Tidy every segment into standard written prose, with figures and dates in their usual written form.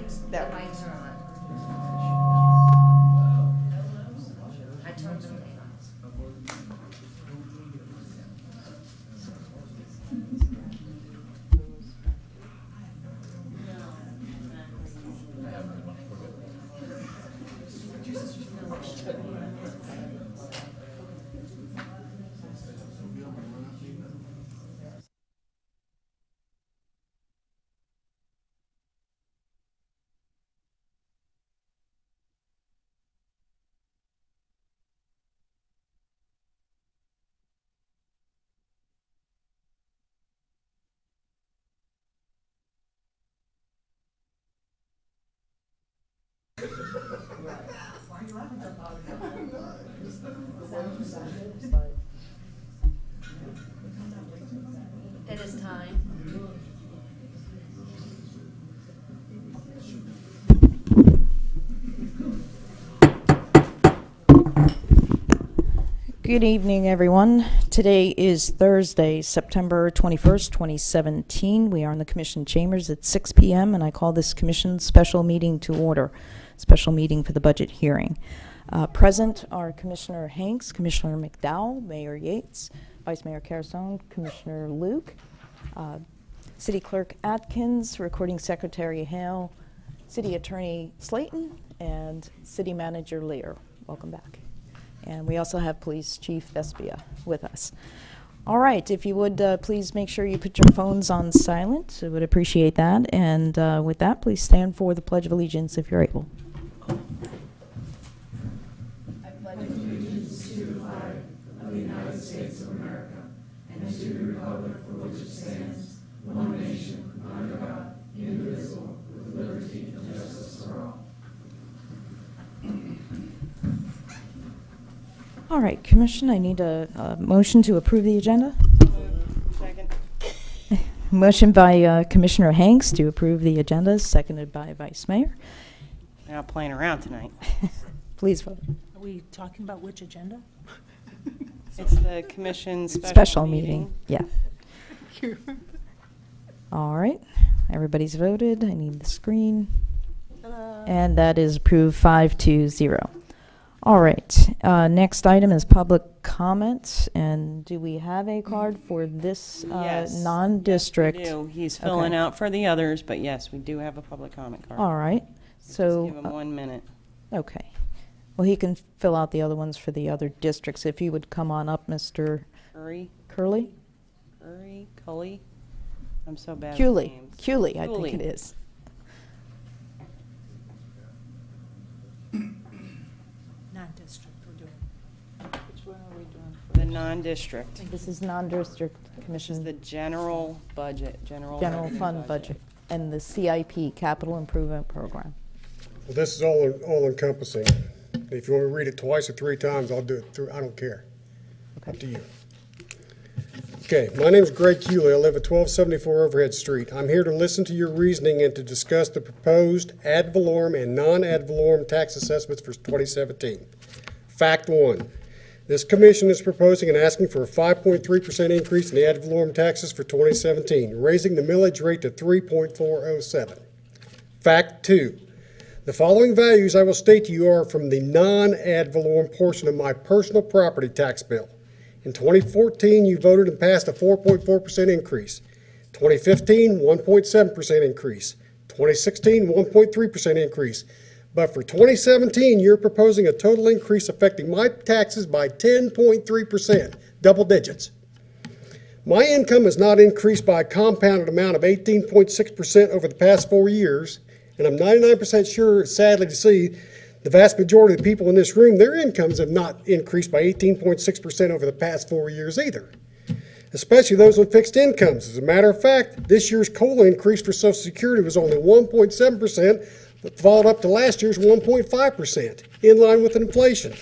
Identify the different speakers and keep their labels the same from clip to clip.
Speaker 1: The lights are on. I turned them on. It is time.
Speaker 2: Good evening, everyone. Today is Thursday, September 21st, 2017. We are in the Commission chambers at 6 p.m. and I call this Commission special meeting to order. Special meeting for the budget hearing. Present are Commissioner Hanks, Commissioner McDowell, Mayor Yates, Vice Mayor Carasone, Commissioner Luke, City Clerk Atkins, Recording Secretary Hale, City Attorney Slayton, and City Manager Lear. Welcome back. And we also have Police Chief Vespia with us. All right, if you would please make sure you put your phones on silent. I would appreciate that. And with that, please stand for the Pledge of Allegiance if you're able.
Speaker 3: I pledge allegiance to the flag of the United States of America and to the republic for which it stands, one nation, under God, indivisible, with liberty and justice for all.
Speaker 2: All right, Commission, I need a motion to approve the agenda.
Speaker 4: Second.
Speaker 2: Motion by Commissioner Hanks to approve the agenda, seconded by Vice Mayor.
Speaker 4: We're not playing around tonight.
Speaker 2: Please vote.
Speaker 5: Are we talking about which agenda?
Speaker 4: It's the Commission
Speaker 2: Special meeting. Yeah. All right, everybody's voted. I need the screen. And that is approved 5-0. All right, next item is public comments, and do we have a card for this
Speaker 4: Yes.
Speaker 2: non-district?
Speaker 4: Yes, we do. He's filling
Speaker 2: Okay.
Speaker 4: out for the others, but yes, we do have a public comment card.
Speaker 2: All right, so
Speaker 4: Just give him 1 minute.
Speaker 2: okay. Well, he can fill out the other ones for the other districts. If you would come on up, Mr.
Speaker 4: Curry,
Speaker 2: Cully?
Speaker 4: I'm so bad with
Speaker 2: Cooley,
Speaker 4: names.
Speaker 2: Cooley, I
Speaker 4: Cooley.
Speaker 2: think it is.
Speaker 5: Non-district we're doing.
Speaker 4: Which one are we doing? The non-district.
Speaker 2: This is non-district
Speaker 4: This is
Speaker 2: commission,
Speaker 4: the general budget, general revenue
Speaker 2: fund budget, and the CIP, Capital Improvement Program.
Speaker 6: Well, this is all encompassing. If you want to read it twice or 3 times, I'll do it through. I don't care. Up to you. Okay, my name is Greg Cooley. I live at 1274 Overhead Street. I'm here to listen to your reasoning and to discuss the proposed ad valorem and non-ad valorem tax assessments for 2017. Fact 1. This commission is proposing and asking for a 5.3% increase in the ad valorem taxes for 2017, raising the millage rate to 3.407. Fact 2. The following values I will state to you are from the non-ad valorem portion of my personal property tax bill. In 2014, you voted and passed a 4.4% increase. 2015, 1.7% increase. 2016, 1.3% increase. But for 2017, you're proposing a total increase affecting my taxes by 10.3%, double digits. My income has not increased by a compounded amount of 18.6% over the past 4 years, and I'm 99% sure, sadly to see, the vast majority of the people in this room, their incomes have not increased by 18.6% over the past 4 years either, especially those with fixed incomes. As a matter of fact, this year's COLA increase for Social Security was only 1.7%, but followed up to last year's 1.5%, in line with inflation.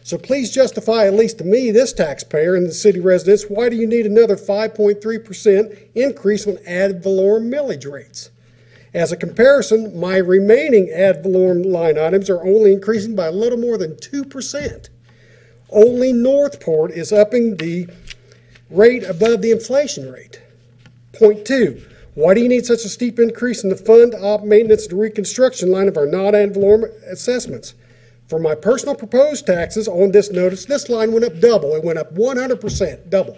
Speaker 6: So please justify, at least to me, this taxpayer and the city residents, why do you need another 5.3% increase on ad valorem millage rates? As a comparison, my remaining ad valorem line items are only increasing by a little more than 2%. Only Northport is upping the rate above the inflation rate. Point 2, Why do you need such a steep increase in the fund, op, maintenance, and reconstruction line of our non-ad valorem assessments? For my personal proposed taxes on this notice, this line went up double. It went up 100%, double.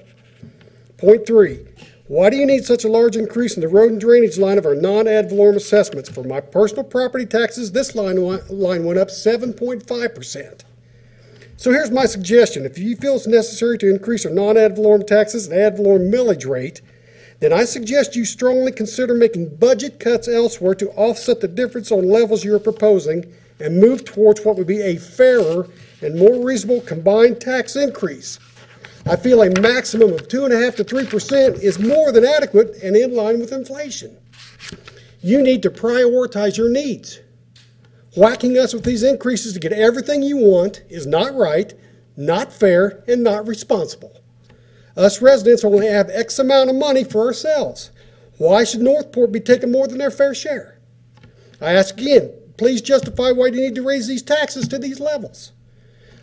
Speaker 6: Point 3, why do you need such a large increase in the road and drainage line of our non-ad valorem assessments? For my personal property taxes, this line went up 7.5%. So here's my suggestion. If you feel it's necessary to increase our non-ad valorem taxes and ad valorem millage rate, then I suggest you strongly consider making budget cuts elsewhere to offset the difference on levels you are proposing and move towards what would be a fairer and more reasonable combined tax increase. I feel a maximum of 2.5% to 3% is more than adequate and in line with inflation. You need to prioritize your needs. Whacking us with these increases to get everything you want is not right, not fair, and not responsible. Us residents only have X amount of money for ourselves. Why should Northport be taking more than their fair share? I ask again, please justify why you need to raise these taxes to these levels.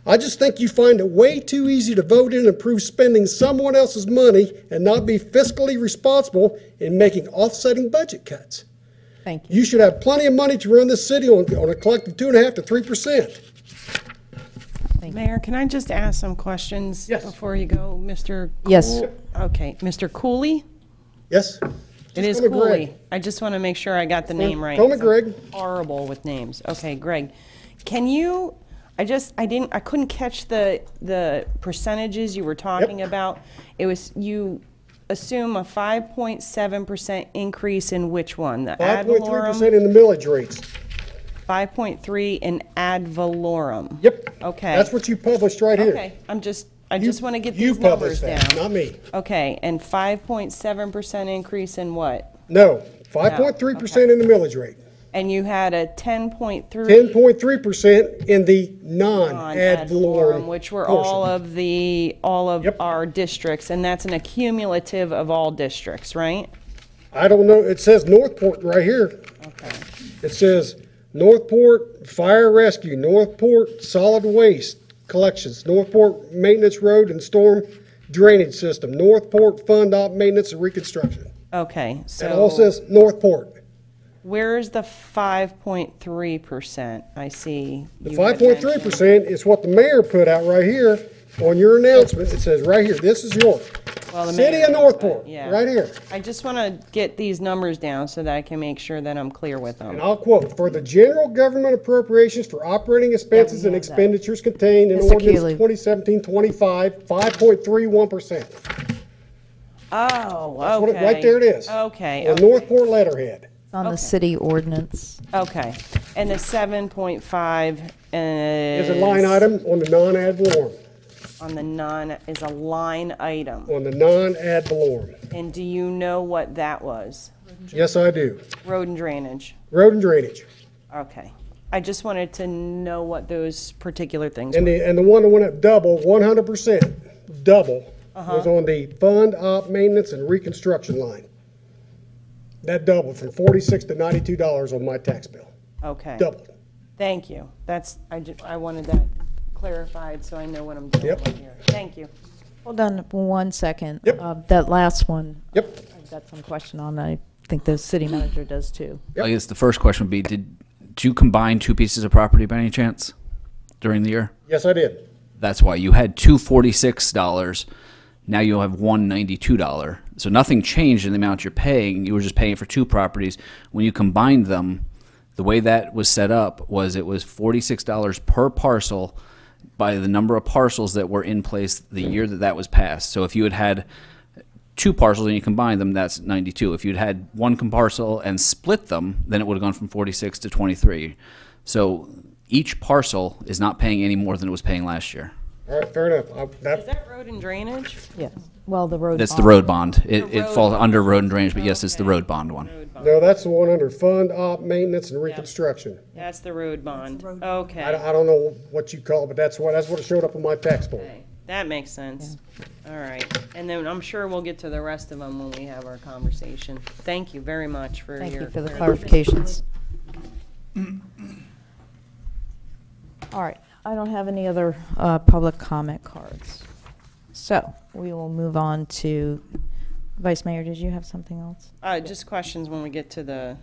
Speaker 6: I just think you find it way too easy to vote in and approve spending someone else's money and not be fiscally responsible in making offsetting budget cuts.
Speaker 2: Thank you.
Speaker 6: You should have plenty of money to run this city on a collective 2.5% to 3%.
Speaker 4: Mayor, can I just ask some questions
Speaker 6: Yes.
Speaker 4: before you go, Mr.
Speaker 2: Yes.
Speaker 4: Okay, Mr. Cooley?
Speaker 6: Yes?
Speaker 4: It is
Speaker 6: call me Greg.
Speaker 4: Cooley. I just want to make sure I got the name right.
Speaker 6: Call me
Speaker 4: 'cause I'm
Speaker 6: Greg.
Speaker 4: horrible with names. Okay, Greg. Can you, I couldn't catch the percentages you were talking about. It was, you assume a 5.7% increase in which one? The ad
Speaker 6: 5.3%
Speaker 4: valorem?
Speaker 6: in the millage rates.
Speaker 4: 5.3 in ad valorem.
Speaker 6: Yep.
Speaker 4: Okay.
Speaker 6: That's what you published right here.
Speaker 4: Okay, I just want to get
Speaker 6: You
Speaker 4: these numbers
Speaker 6: published that,
Speaker 4: down.
Speaker 6: not me.
Speaker 4: Okay, and 5.7% increase in what?
Speaker 6: No, 5.3% in the millage rate.
Speaker 4: And you had a 10.3
Speaker 6: 10.3% in the non-ad
Speaker 4: non-ad valorem,
Speaker 6: valorem
Speaker 4: which were
Speaker 6: portion.
Speaker 4: all of
Speaker 6: Yep.
Speaker 4: our districts, and that's an accumulative of all districts, right?
Speaker 6: I don't know, it says Northport right here.
Speaker 4: Okay.
Speaker 6: It says Northport Fire Rescue, Northport Solid Waste Collections, Northport Maintenance Road and Storm Drainage System, Northport Fund Op Maintenance and Reconstruction.
Speaker 4: Okay,
Speaker 6: It all
Speaker 4: so
Speaker 6: says Northport.
Speaker 4: where's the 5.3%? I see.
Speaker 6: The
Speaker 4: you had
Speaker 6: 5.3% is what the mayor put out right here on your announcement. It says right here, this is yours.
Speaker 4: Well, the
Speaker 6: City
Speaker 4: mayor,
Speaker 6: of Northport,
Speaker 4: yeah.
Speaker 6: right here.
Speaker 4: I just want to get these numbers down so that I can make sure that I'm clear with them.
Speaker 6: And I'll quote, "For the general government appropriations for operating expenses and
Speaker 2: have that.
Speaker 6: expenditures contained in
Speaker 2: Mr.
Speaker 6: ordinance
Speaker 2: Keeley.
Speaker 6: 2017-25, 5.31%.
Speaker 4: Oh,
Speaker 6: That's what it-
Speaker 4: okay.
Speaker 6: right there it is.
Speaker 4: Okay,
Speaker 6: On
Speaker 4: okay.
Speaker 6: Northport letterhead.
Speaker 2: It's on the city ordinance.
Speaker 4: Okay, and the 7.5
Speaker 6: Is a line item on the non-ad valorem,
Speaker 4: on the is a line item.
Speaker 6: on the non-ad valorem.
Speaker 4: And do you know what that was?
Speaker 6: Yes, I do.
Speaker 4: Road and drainage.
Speaker 6: Road and drainage.
Speaker 4: Okay. I just wanted to know what those particular things
Speaker 6: And
Speaker 4: were.
Speaker 6: the one that went up double, 100%, double,
Speaker 4: Uh-huh.
Speaker 6: was on the fund op maintenance and reconstruction line. That doubled from $46 to $92 on my tax bill.
Speaker 4: Okay.
Speaker 6: Doubled.
Speaker 4: Thank you. I wanted that clarified so I know what I'm dealing
Speaker 6: Yep.
Speaker 4: with here. Thank you.
Speaker 2: Hold on 1 second.
Speaker 6: Yep.
Speaker 2: That last one,
Speaker 6: Yep.
Speaker 2: I've got some question on. I think the city manager does too.
Speaker 6: Yep.
Speaker 3: I guess the first question would be, did you combine two pieces of property by any chance during the year?
Speaker 6: Yes, I did.
Speaker 3: That's why you had two $46. Now you'll have one $92. So nothing changed in the amount you're paying. You were just paying for two properties. When you combined them, the way that was set up was it was $46 per parcel by the number of parcels that were in place the year that that was passed. So if you had two parcels and you combine them, that's 92. If you'd had one parcel and split them, then it would have gone from 46 to 23. So each parcel is not paying any more than it was paying last year.
Speaker 6: All right, fair enough.
Speaker 4: Is that road and drainage?
Speaker 2: Yes. Well, the road.
Speaker 3: That's the
Speaker 2: bond.
Speaker 3: road bond. It
Speaker 4: road
Speaker 3: falls
Speaker 4: bond.
Speaker 3: under road and drainage, but yes, it's the
Speaker 4: Okay.
Speaker 3: road bond one.
Speaker 6: No, that's the one under fund op maintenance and reconstruction.
Speaker 4: That's the road bond.
Speaker 5: road bond.
Speaker 4: Okay.
Speaker 6: I don't know what you call it, but that's what it showed up on my tax bill.
Speaker 4: Okay. That makes sense. All right. And then I'm sure we'll get to the rest of them when we have our conversation. Thank you very much for
Speaker 2: Thank
Speaker 4: your
Speaker 2: you for the
Speaker 4: clarification.
Speaker 2: clarifications. All right, I don't have any other public comment cards. So we will move on to Vice Mayor, did you have something else?
Speaker 4: Just questions when we get to the,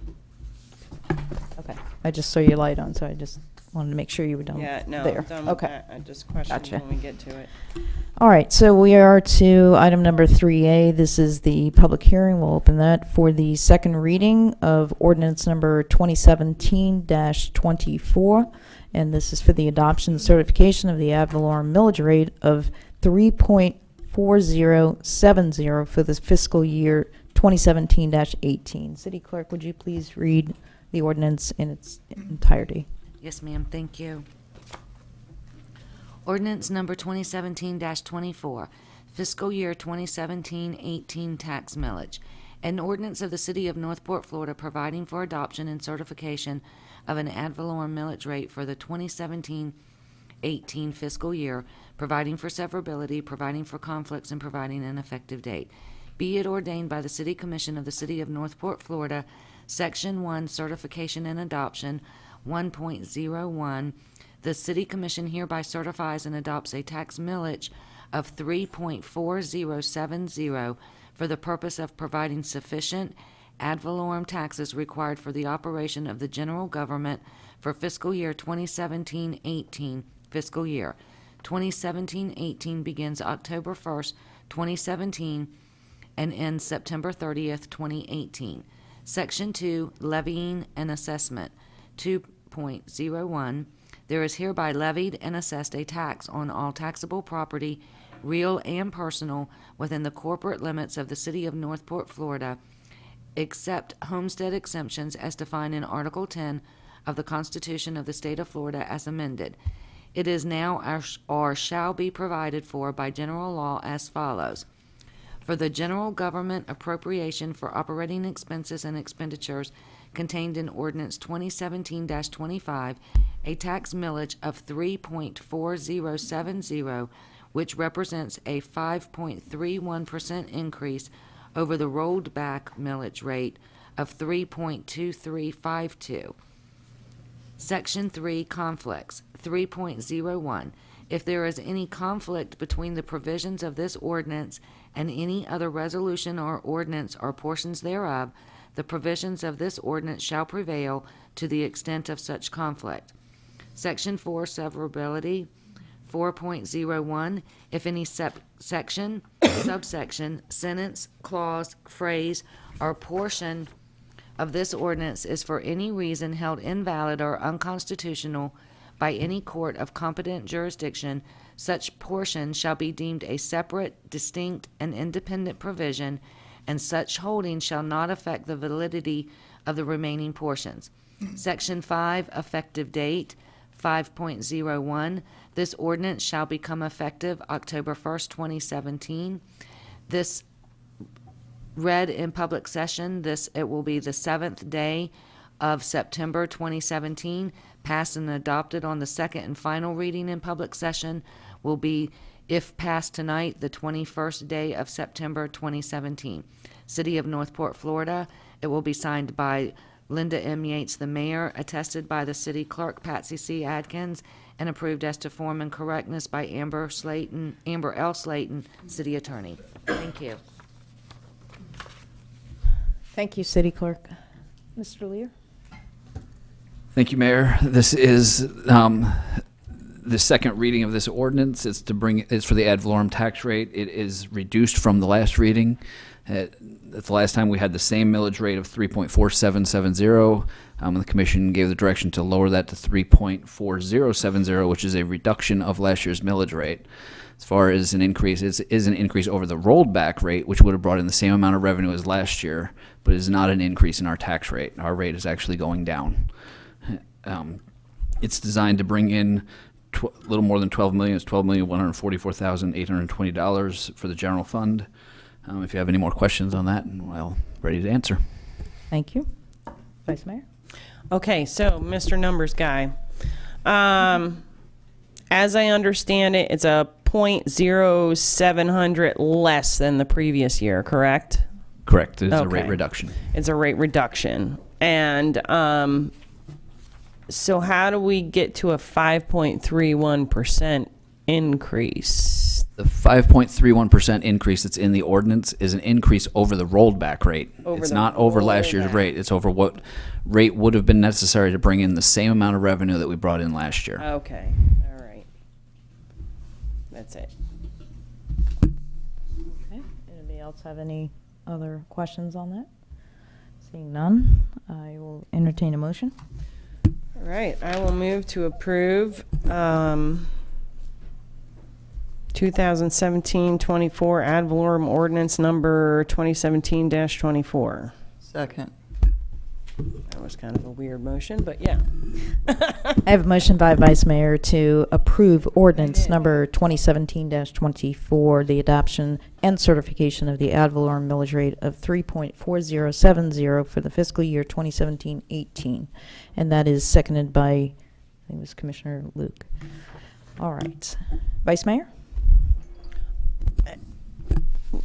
Speaker 2: Okay. I just saw your light on, so I just wanted to make sure you were done
Speaker 4: yeah, no,
Speaker 2: there.
Speaker 4: I'm done with
Speaker 2: Okay.
Speaker 4: that. Just questions
Speaker 2: Gotcha.
Speaker 4: when we get to it.
Speaker 2: All right, so we are to item number 3A. This is the public hearing. We'll open that for the second reading of ordinance number 2017-24. And this is for the adoption and certification of the ad valorem millage rate of 3.4070 for the fiscal year 2017-18. City Clerk, would you please read the ordinance in its entirety?
Speaker 1: Yes, ma'am, thank you. Ordinance number 2017-24, fiscal year 2017-18 tax millage. An ordinance of the City of Northport, Florida, providing for adoption and certification of an ad valorem millage rate for the 2017-18 fiscal year, providing for severability, providing for conflicts, and providing an effective date. Be it ordained by the City Commission of the City of Northport, Florida, Section 1, Certification and Adoption, 1.01, the City Commission hereby certifies and adopts a tax millage of 3.4070 for the purpose of providing sufficient ad valorem taxes required for the operation of the general government for fiscal year 2017-18 fiscal year. 2017-18 begins October 1st, 2017 and ends September 30th, 2018. Section 2, Levying and Assessment, 2.01. There is hereby levied and assessed a tax on all taxable property, real and personal, within the corporate limits of the City of Northport, Florida, except homestead exemptions as defined in Article 10 of the Constitution of the State of Florida as amended. It is now or shall be provided for by general law as follows. For the general government appropriation for operating expenses and expenditures contained in Ordinance 2017-25, a tax millage of 3.4070, which represents a 5.31% increase over the rolled back millage rate of 3.2352. Section 3, Conflicts, 3.01. If there is any conflict between the provisions of this ordinance and any other resolution or ordinance or portions thereof, the provisions of this ordinance shall prevail to the extent of such conflict. Section 4, Severability, 4.01. If any section, subsection, sentence, clause, phrase, or portion of this ordinance is for any reason held invalid or unconstitutional by any court of competent jurisdiction, such portion shall be deemed a separate, distinct, and independent provision, and such holding shall not affect the validity of the remaining portions. Section 5, Effective Date, 5.01. This ordinance shall become effective October 1st, 2017. This read in public session, it will be the 7th day of September 2017. Passed and adopted on the second and final reading in public session will be, if passed tonight, the 21st day of September 2017. City of Northport, Florida. It will be signed by Linda M. Yates, the mayor, attested by the city clerk, Patsy C. Adkins, and approved as to form and correctness by Amber L. Slayton, city attorney. Thank you.
Speaker 2: Thank you, City Clerk. Mr. Lear?
Speaker 7: Thank you, Mayor. This is the second reading of this ordinance. It's for the ad valorem tax rate. It is reduced from the last reading. At the last time we had the same millage rate of 3.4770. The commission gave the direction to lower that to 3.4070, which is a reduction of last year's millage rate. As far as an increase, it is an increase over the rolled back rate, which would have brought in the same amount of revenue as last year, but is not an increase in our tax rate. Our rate is actually going down. It's designed to bring in a little more than $12 million. It's $12,144,820 for the general fund. If you have any more questions on that, well, ready to answer.
Speaker 2: Thank you. Vice Mayor?
Speaker 4: Okay, so Mr. Numbers Guy, as I understand it, it's a 0.0700 less than the previous year, correct?
Speaker 7: Correct. It is a
Speaker 4: Okay.
Speaker 7: rate reduction.
Speaker 4: It's a rate reduction. And so how do we get to a 5.31% increase?
Speaker 7: The 5.31% increase that's in the ordinance is an increase over the rolled back rate.
Speaker 4: Over
Speaker 7: It's
Speaker 4: the
Speaker 7: not over last year's
Speaker 4: rollback.
Speaker 7: rate. It's over what rate would have been necessary to bring in the same amount of revenue that we brought in last year.
Speaker 4: Okay, all right. That's it.
Speaker 2: Okay. Anybody else have any other questions on that? Seeing none, I will entertain a motion.
Speaker 4: All right, I will move to approve 2017-24 ad valorem ordinance number 2017-24.
Speaker 8: Second.
Speaker 4: That was kind of a weird motion, but yeah.
Speaker 2: I have a motion by Vice Mayor to approve ordinance number 2017-24, the adoption and certification of the ad valorem millage rate of 3.4070 for the fiscal year 2017-18. And that is seconded by, I think it was Commissioner Luke. All right. Vice Mayor?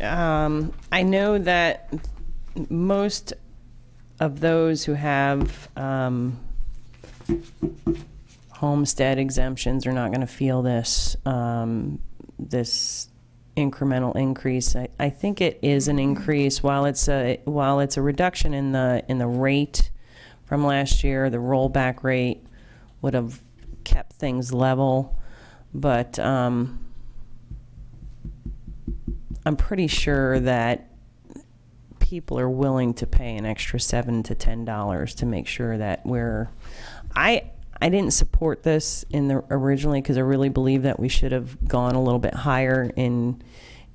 Speaker 4: I know that most of those who have homestead exemptions are not going to feel this this incremental increase. I think it is an increase. While it's a reduction in the rate from last year, the rollback rate would have kept things level, but I'm pretty sure that people are willing to pay an extra $7 to $10 to make sure that I didn't support this originally because I really believe that we should have gone a little bit higher in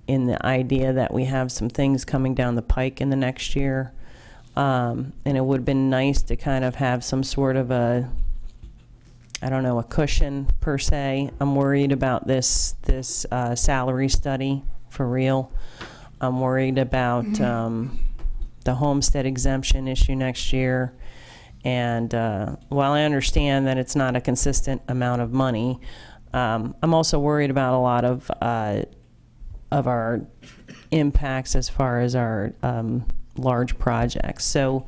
Speaker 4: the idea that we have some things coming down the pike in the next year, and it would have been nice to kind of have some sort of a cushion per se. I'm worried about this salary study for real. I'm worried about the homestead exemption issue next year. And while I understand that it's not a consistent amount of money, I'm also worried about a lot of our impacts as far as our large projects. So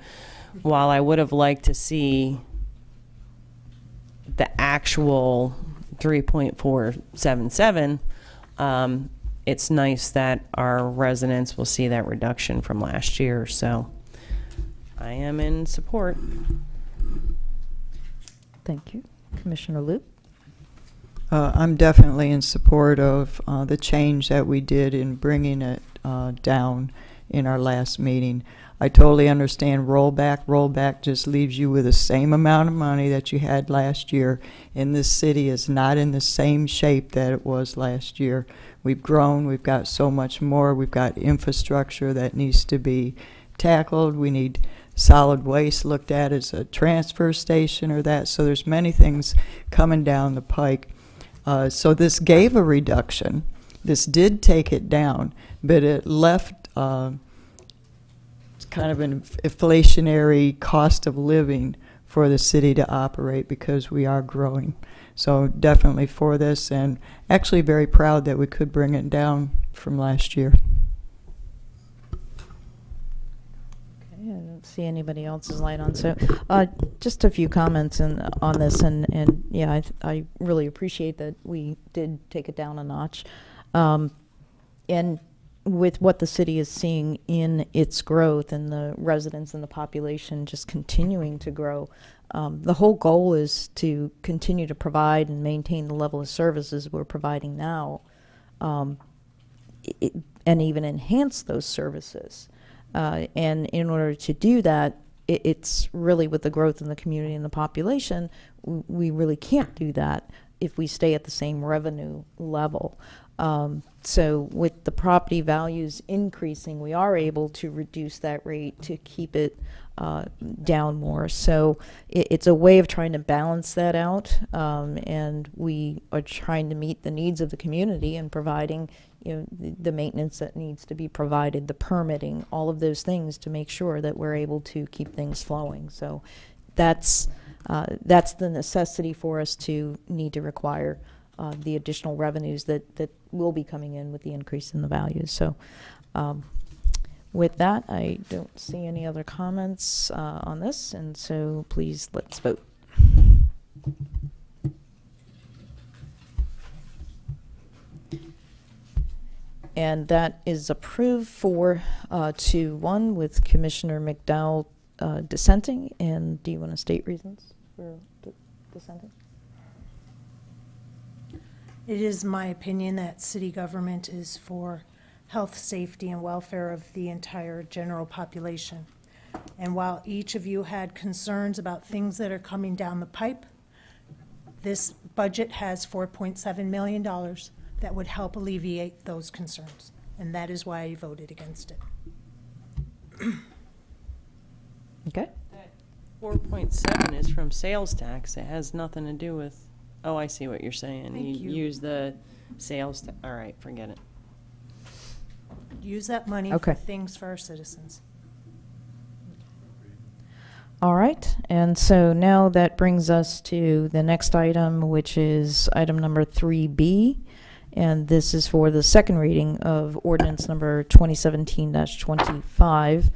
Speaker 4: while I would have liked to see the actual 3.477, it's nice that our residents will see that reduction from last year. So I am in support.
Speaker 2: Thank you. Commissioner Luke?
Speaker 8: I'm definitely in support of the change that we did in bringing it down in our last meeting. I totally understand rollback. Rollback just leaves you with the same amount of money that you had last year, and this city is not in the same shape that it was last year. We've grown. We've got so much more. We've got infrastructure that needs to be tackled. We need solid waste looked at as a transfer station or that. So there's many things coming down the pike. So this gave a reduction. This did take it down, but it left kind of an inflationary cost of living for the city to operate because we are growing. So definitely for this, and actually very proud that we could bring it down from last year.
Speaker 2: Okay, I don't see anybody else's light on. So just a few comments on this, and yeah, I really appreciate that we did take it down a notch. And with what the city is seeing in its growth and the residents and the population just continuing to grow, the whole goal is to continue to provide and maintain the level of services we're providing now, and even enhance those services. And in order to do that, it's really with the growth in the community and the population, we really can't do that if we stay at the same revenue level. So with the property values increasing, we are able to reduce that rate to keep it down more. So it's a way of trying to balance that out, and we are trying to meet the needs of the community and providing, you know, the maintenance that needs to be provided, the permitting, all of those things to make sure that we're able to keep things flowing. So that's the necessity for us to need to require the additional revenues that will be coming in with the increase in the values. So with that, I don't see any other comments on this, and so please let's vote. And that is approved 4-1 with Commissioner McDowell dissenting. And do you want to state reasons for dissenting?
Speaker 5: It is my opinion that city government is for health, safety, and welfare of the entire general population. And while each of you had concerns about things that are coming down the pipe, this budget has $4.7 million that would help alleviate those concerns. And that is why I voted against it.
Speaker 2: Okay.
Speaker 4: 4.7 is from sales tax. It has nothing to do with, oh, I see what you're saying.
Speaker 5: Thank you.
Speaker 4: Use the sales, all right, forget it.
Speaker 5: Use that money
Speaker 2: Okay.
Speaker 5: for things for our citizens.
Speaker 2: All right, and so now that brings us to the next item, which is item number 3B, and this is for the second reading of ordinance number 2017-25,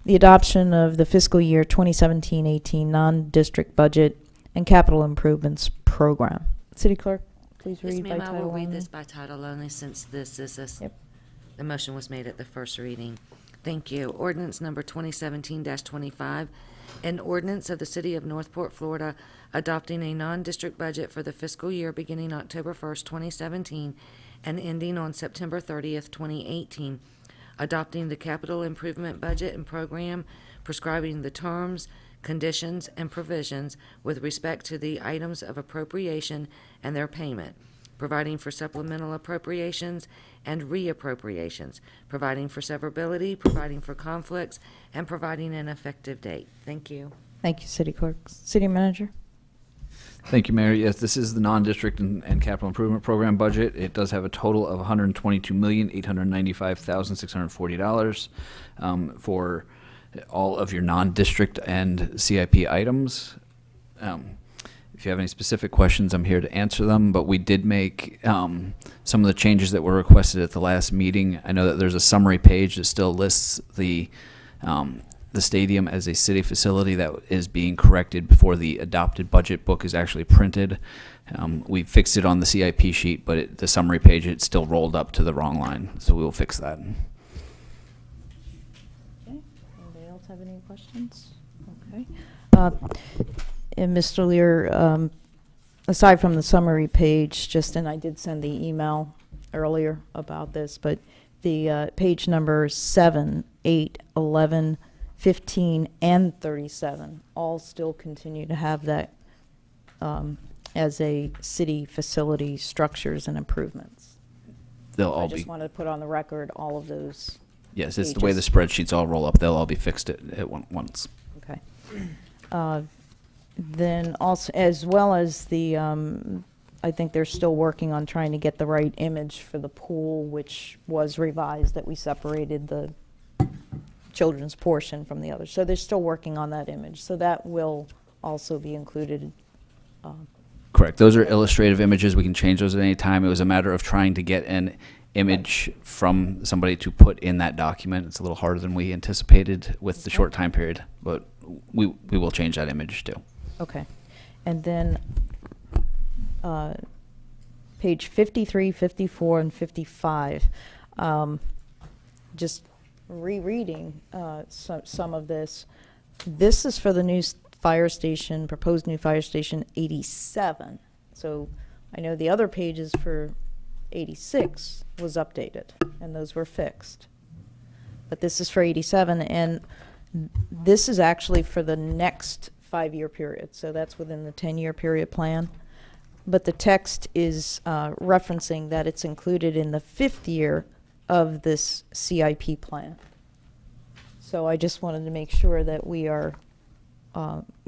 Speaker 2: the adoption of the fiscal year 2017-18 non-district budget and capital improvements program. City Clerk, please
Speaker 1: Yes,
Speaker 2: read by
Speaker 1: ma'am, I
Speaker 2: title
Speaker 1: will read
Speaker 2: only.
Speaker 1: this by title only since this is
Speaker 2: Yep.
Speaker 1: the motion was made at the first reading. Thank you. Ordinance number 2017-25, an ordinance of the City of Northport, Florida, adopting a non-district budget for the fiscal year beginning October 1st, 2017, and ending on September 30th, 2018, adopting the capital improvement budget and program, prescribing the terms, conditions, and provisions with respect to the items of appropriation and their payment, providing for supplemental appropriations and reappropriations, providing for severability, providing for conflicts, and providing an effective date. Thank you.
Speaker 2: Thank you, City Clerk. City Manager?
Speaker 7: Thank you, Mayor. Yes, this is the non-district and capital improvement program budget. It does have a total of $122,895,640 for all of your non-district and CIP items. If you have any specific questions, I'm here to answer them, but we did make some of the changes that were requested at the last meeting. I know that there's a summary page that still lists the stadium as a city facility that is being corrected before the adopted budget book is actually printed. We fixed it on the CIP sheet, but the summary page, it's still rolled up to the wrong line, so we will fix that.
Speaker 2: Okay. Anybody else have any questions? Okay. And Mr. Lear, aside from the summary page, and I did send the email earlier about this, but the page numbers 7, 8, 11, 15, and 37 all still continue to have that as a city facility structures and improvements.
Speaker 7: They'll
Speaker 2: I
Speaker 7: all
Speaker 2: just
Speaker 7: be,
Speaker 2: wanted to put on the record all of those.
Speaker 7: yes, it's the way the
Speaker 2: pages.
Speaker 7: spreadsheets all roll up. They'll all be fixed at once.
Speaker 2: Okay. Then also, as well as the, I think they're still working on trying to get the right image for the pool, which was revised, that we separated the children's portion from the other. So they're still working on that image. So that will also be included.
Speaker 7: Correct. Those are illustrative images. We can change those at any time. It was a matter of trying to get an image from somebody to put in that document. It's a little harder than we anticipated with the short time period, but we will change that image too.
Speaker 2: Okay. And then page 53, 54, and 55. Just rereading some of this. This is for the new fire station, proposed new fire station 87. So I know the other pages for 86 was updated, and those were fixed. But this is for 87, and this is actually for the next 5-year period. So that's within the 10-year period plan. But the text is referencing that it's included in the 5th year of this CIP plan. So I just wanted to make sure that we are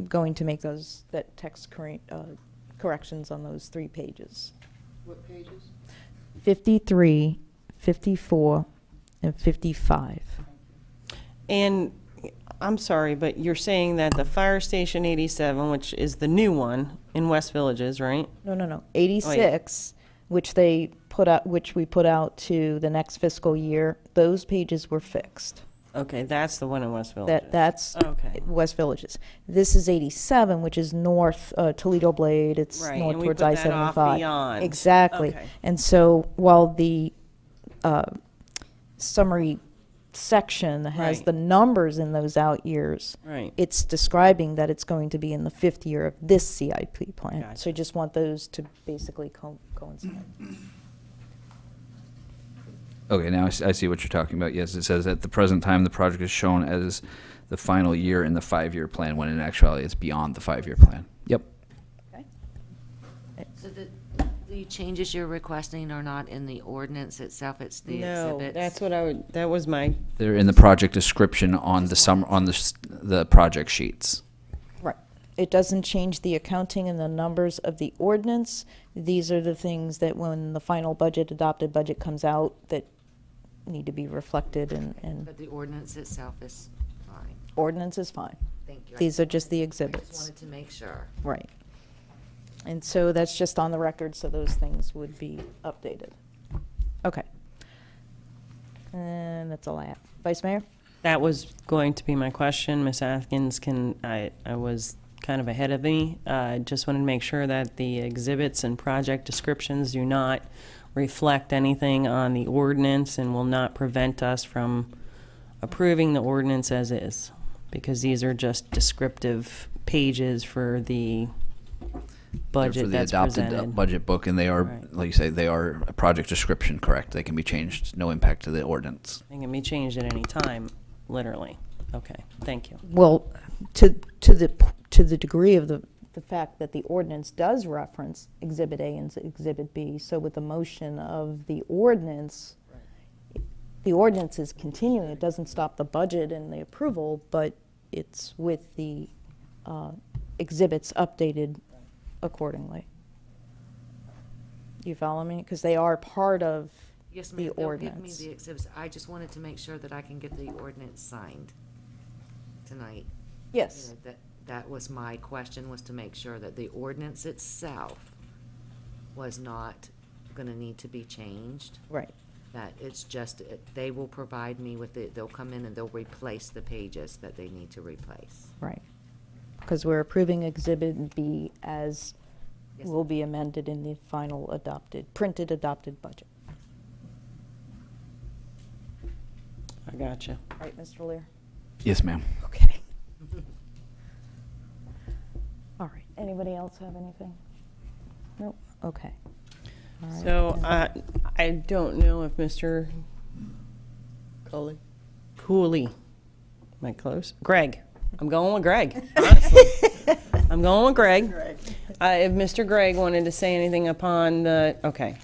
Speaker 2: going to make that text corrections on those 3 pages.
Speaker 8: What pages?
Speaker 2: 53, 54, and 55.
Speaker 4: And I'm sorry, but you're saying that the Fire Station 87, which is the new one in West Villages, right?
Speaker 2: No. 86, which we put out to the next fiscal year, those pages were fixed.
Speaker 4: Okay, that's the one in West Villages.
Speaker 2: That's
Speaker 4: Okay.
Speaker 2: West Villages. This is 87, which is north Toledo Blade. It's
Speaker 4: Right,
Speaker 2: north
Speaker 4: and we
Speaker 2: towards
Speaker 4: put that off
Speaker 2: I-75.
Speaker 4: beyond.
Speaker 2: Exactly.
Speaker 4: Okay.
Speaker 2: And so while the summary section that has
Speaker 4: Right.
Speaker 2: the numbers in those out years,
Speaker 4: Right.
Speaker 2: it's describing that it's going to be in the 5th year of this CIP plan.
Speaker 4: Gotcha.
Speaker 2: So I just want those to basically coincide.
Speaker 7: Okay, now I see what you're talking about. Yes, it says at the present time, the project is shown as the final year in the 5-year plan, when in actuality, it's beyond the 5-year plan. Yep.
Speaker 1: So the changes you're requesting are not in the ordinance itself, it's the
Speaker 4: No,
Speaker 1: exhibits?
Speaker 4: that's what I would, that was my,
Speaker 7: They're in the project description on the project sheets.
Speaker 2: Right. It doesn't change the accounting and the numbers of the ordinance. These are the things that when the final adopted budget comes out, that need to be reflected and
Speaker 1: But the ordinance itself is fine,
Speaker 2: ordinance is fine.
Speaker 1: thank you.
Speaker 2: These are just the
Speaker 1: I
Speaker 2: exhibits.
Speaker 1: just wanted to make sure.
Speaker 2: Right. And so that's just on the record, so those things would be updated. Okay. And that's all I have. Vice Mayor?
Speaker 4: that was going to be my question. Ms. Atkins I was kind of ahead of me. Just wanted to make sure that the exhibits and project descriptions do not reflect anything on the ordinance and will not prevent us from approving the ordinance as is, because these are just descriptive pages for the budget that's
Speaker 7: They're for the adopted
Speaker 4: presented.
Speaker 7: budget book, and they are,
Speaker 4: Right.
Speaker 7: like you say, they are a project description, correct? They can be changed, no impact to the ordinance.
Speaker 4: It can be changed at any time, literally. Okay, thank you.
Speaker 2: Well, to the degree of the fact that the ordinance does reference Exhibit A and Exhibit B, so with the motion of the ordinance is continuing. It doesn't stop the budget and the approval, but it's with the exhibits updated accordingly. You follow me? Because they are part of
Speaker 1: Yes,
Speaker 2: the
Speaker 1: ma'am, they'll give me
Speaker 2: ordinance.
Speaker 1: the exhibits. I just wanted to make sure that I can get the ordinance signed tonight.
Speaker 2: Yes.
Speaker 1: You know, that was my question, was to make sure that the ordinance itself was not gonna need to be changed.
Speaker 2: Right.
Speaker 1: That it's just, they will provide me with it, they'll come in and they'll replace the pages that they need to replace.
Speaker 2: Right. Because we're approving Exhibit B as
Speaker 1: Yes.
Speaker 2: will be amended in the final printed adopted budget.
Speaker 4: I gotcha.
Speaker 2: Right, Mr. Lear?
Speaker 7: Yes, ma'am.
Speaker 2: Okay. All right. Anybody else have anything? Nope. Okay. All right.
Speaker 4: So, I don't know if Mr. Cooley, am I close? Greg. I'm going with Greg, honestly. I'm going with Greg. If Mr. Greg wanted to say anything upon the, okay.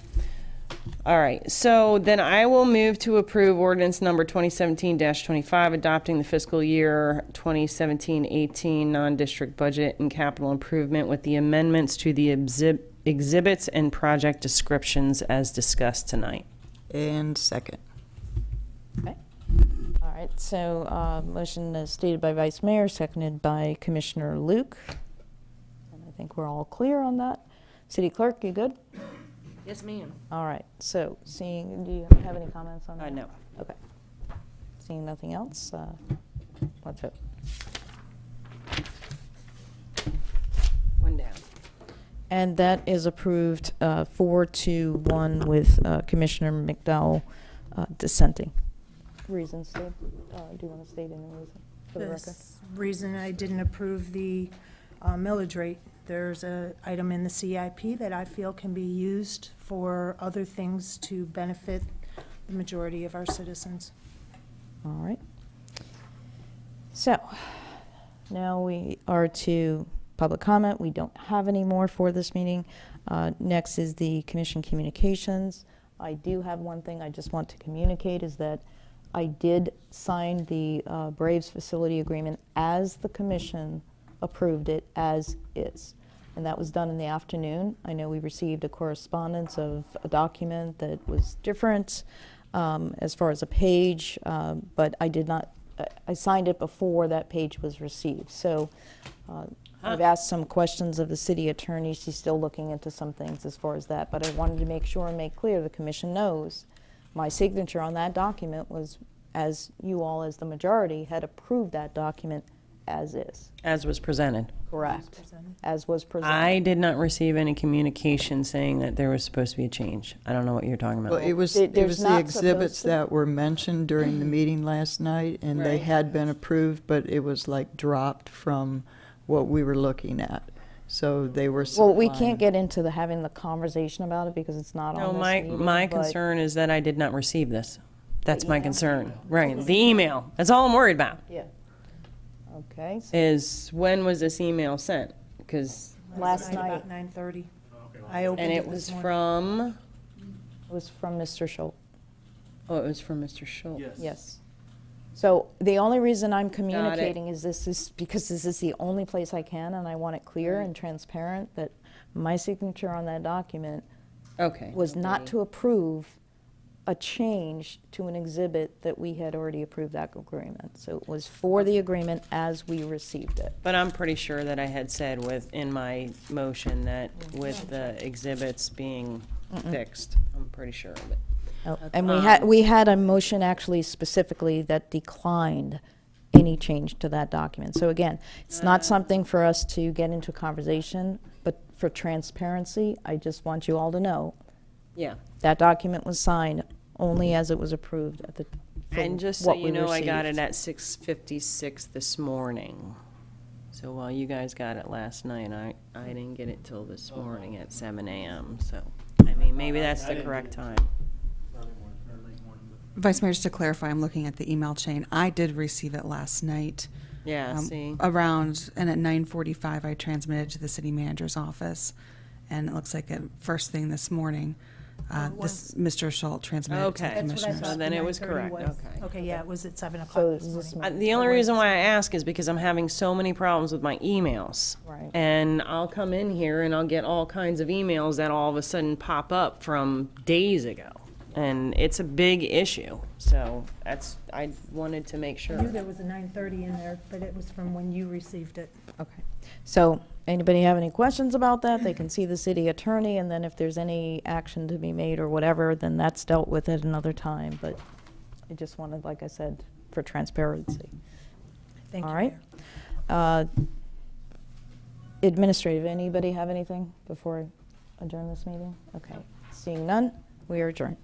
Speaker 4: All right, so then I will move to approve ordinance number 2017-25, adopting the fiscal year 2017-18 non-district budget and capital improvement with the amendments to the exhibits and project descriptions as discussed tonight.
Speaker 8: And second.
Speaker 2: Okay. All right. So, motion is stated by Vice Mayor, seconded by Commissioner Luke. And I think we're all clear on that. City Clerk, you good?
Speaker 1: Yes, ma'am.
Speaker 2: All right. So, do you have any comments on that?
Speaker 4: No.
Speaker 2: Okay. Seeing nothing else, let's vote.
Speaker 4: One down.
Speaker 2: And that is approved 4-1 with Commissioner McDowell dissenting. Reasons, Steve? Do you want to state any reason for the record?
Speaker 5: The reason I didn't approve the millage rate, there's an item in the CIP that I feel can be used for other things to benefit the majority of our citizens.
Speaker 2: All right. So, now we are to public comment. We don't have any more for this meeting. Next is the commission communications. I do have one thing I just want to communicate, is that I did sign the Braves facility agreement as the commission approved it as is. And that was done in the afternoon. I know we received a correspondence of a document that was different as far as a page, but I did not, I signed it before that page was received. So I've asked some questions of the city attorney. She's still looking into some things as far as that, but I wanted to make sure and make clear the commission knows my signature on that document was, as you all as the majority had approved that document as is.
Speaker 4: As was presented.
Speaker 2: Correct. As was presented.
Speaker 4: I did not receive any communication saying that there was supposed to be a change. I don't know what you're talking
Speaker 8: Well,
Speaker 4: about.
Speaker 8: it was
Speaker 2: There's
Speaker 8: the
Speaker 2: not
Speaker 8: exhibits
Speaker 2: supposed to-
Speaker 8: that were mentioned during the meeting last night, and they
Speaker 4: Right.
Speaker 8: had been approved, but it was like dropped from what we were looking at. So they were
Speaker 2: Well, we
Speaker 8: supplying-
Speaker 2: can't get into having the conversation about it because it's not
Speaker 4: No,
Speaker 2: on this
Speaker 4: my
Speaker 2: meeting, but-
Speaker 4: concern is that I did not receive this. That's my concern. Right, the email. That's all I'm worried about.
Speaker 2: Yeah. Okay, so
Speaker 4: Is when was this email sent? Because,
Speaker 2: last night
Speaker 5: About 9:30. I opened
Speaker 4: and
Speaker 5: it
Speaker 4: it was
Speaker 5: this morning.
Speaker 4: from,
Speaker 2: it was from Mr. Schultz.
Speaker 4: oh, it was from Mr. Schultz.
Speaker 2: Yes. So the only reason I'm communicating is this is because this is the only place I can, and I want it clear and transparent that my signature on that document
Speaker 4: Okay.
Speaker 2: was not to approve a change to an exhibit that we had already approved that agreement. So it was for the agreement as we received it.
Speaker 4: But I'm pretty sure that I had said in my motion that with the exhibits being fixed. I'm pretty sure of it.
Speaker 2: Oh, and we had a motion actually specifically that declined any change to that document. So again, it's not something for us to get into a conversation, but for transparency, I just want you all to know
Speaker 4: Yeah.
Speaker 2: that document was signed only as it was approved at the. for
Speaker 4: And just so
Speaker 2: what
Speaker 4: you
Speaker 2: we
Speaker 4: know, I got
Speaker 2: received.
Speaker 4: it at 6:56 this morning. So while you guys got it last night, I didn't get it till this morning at 7 a.m. So, I mean, maybe that's the correct time.
Speaker 9: Vice Mayor, just to clarify, I'm looking at the email chain. I did receive it last night.
Speaker 4: Yeah, see?
Speaker 9: And at 9:45, I transmitted to the city manager's office. And it looks like at first thing this morning, Mr. Schultz transmitted it to the
Speaker 4: Okay.
Speaker 5: That's what I
Speaker 9: commissioners.
Speaker 5: thought
Speaker 4: then
Speaker 5: the
Speaker 4: it was
Speaker 5: 9:30
Speaker 4: correct, okay.
Speaker 5: Okay, yeah, it was at 7
Speaker 2: So
Speaker 5: o'clock
Speaker 2: is
Speaker 5: this
Speaker 2: this
Speaker 5: morning.
Speaker 4: The only reason why I ask is because I'm having so many problems with my emails.
Speaker 2: Right.
Speaker 4: And I'll come in here and I'll get all kinds of emails that all of a sudden pop up from days ago. And it's a big issue. So I wanted to make
Speaker 5: I
Speaker 4: sure.
Speaker 5: knew there was a 9:30 in there, but it was from when you received it.
Speaker 2: Okay. So anybody have any questions about that? They can see the city attorney, and then if there's any action to be made or whatever, then that's dealt with at another time. But I just wanted, like I said, for transparency.
Speaker 5: Thank you,
Speaker 2: All right.
Speaker 5: Mayor.
Speaker 2: Administrative, anybody have anything before I adjourn this meeting? Okay. Seeing none, we are adjourned.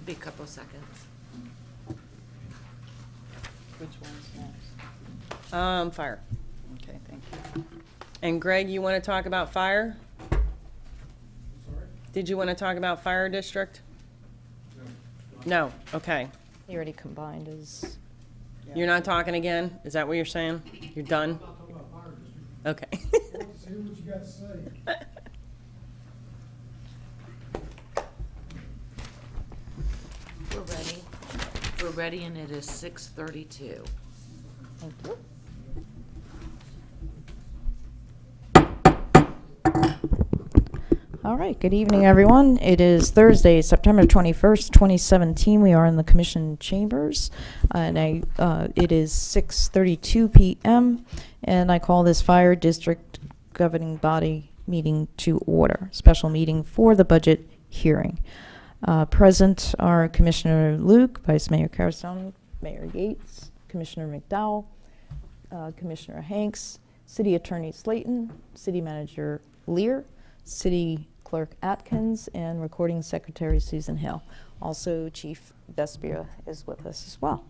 Speaker 1: Be a couple seconds.
Speaker 2: Which one's next?
Speaker 4: Fire.
Speaker 2: Okay, thank you.
Speaker 4: And Greg, you want to talk about fire? Did you want to talk about fire district? No, okay.
Speaker 2: He already combined his.
Speaker 4: You're not talking again? Is that what you're saying? You're done? Okay.
Speaker 6: See what you got to say.
Speaker 1: We're ready. We're ready, and it is 6:32.
Speaker 2: Thank you. All right, good evening, everyone. It is Thursday, September 21st, 2017. We are in the Commission chambers, and it is 6:32 p.m., and I call this Fire District Governing Body meeting to order, special meeting for the budget hearing. Present are Commissioner Luke, Vice Mayor Carson, Mayor Yates, Commissioner McDowell, Commissioner Hanks, City Attorney Slayton, City Manager Lear, City Clerk Atkins, and Recording Secretary Susan Hill. Also, Chief Vespia is with us as well.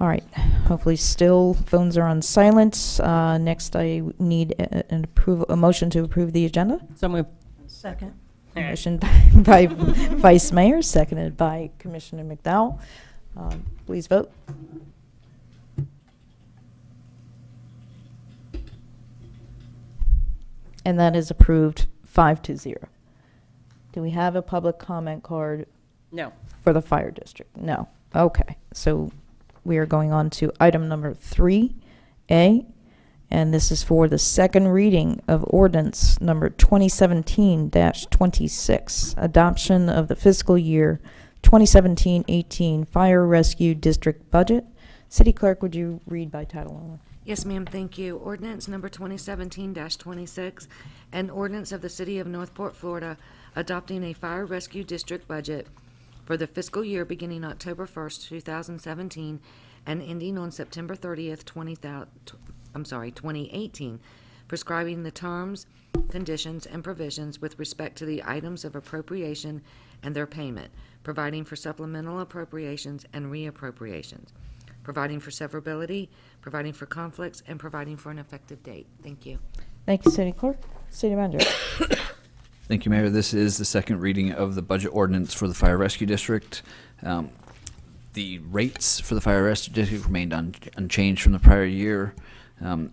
Speaker 2: All right, hopefully still phones are on silent. Next, I need a motion to approve the agenda.
Speaker 4: So move.
Speaker 5: Second.
Speaker 2: Motion by Vice Mayor, seconded by Commissioner McDowell. Please vote. And that is approved 5-0. Do we have a public comment card
Speaker 4: No.
Speaker 2: for the fire district? No. Okay, so we are going on to item number 3A, and this is for the second reading of ordinance number 2017-26, adoption of the fiscal year 2017-18 fire rescue district budget. City Clerk, would you read by title only?
Speaker 1: Yes, ma'am, thank you. Ordinance number 2017-26, an ordinance of the City of Northport, Florida, adopting a fire rescue district budget for the fiscal year beginning October 1st, 2017, and ending on September 30th, 2018, prescribing the terms, conditions, and provisions with respect to the items of appropriation and their payment, providing for supplemental appropriations and reappropriations, providing for severability, providing for conflicts, and providing for an effective date. Thank you.
Speaker 2: Thank you, City Clerk. City Manager.
Speaker 7: Thank you, Mayor. This is the second reading of the budget ordinance for the Fire Rescue District. The rates for the Fire Rescue District remained unchanged from the prior year.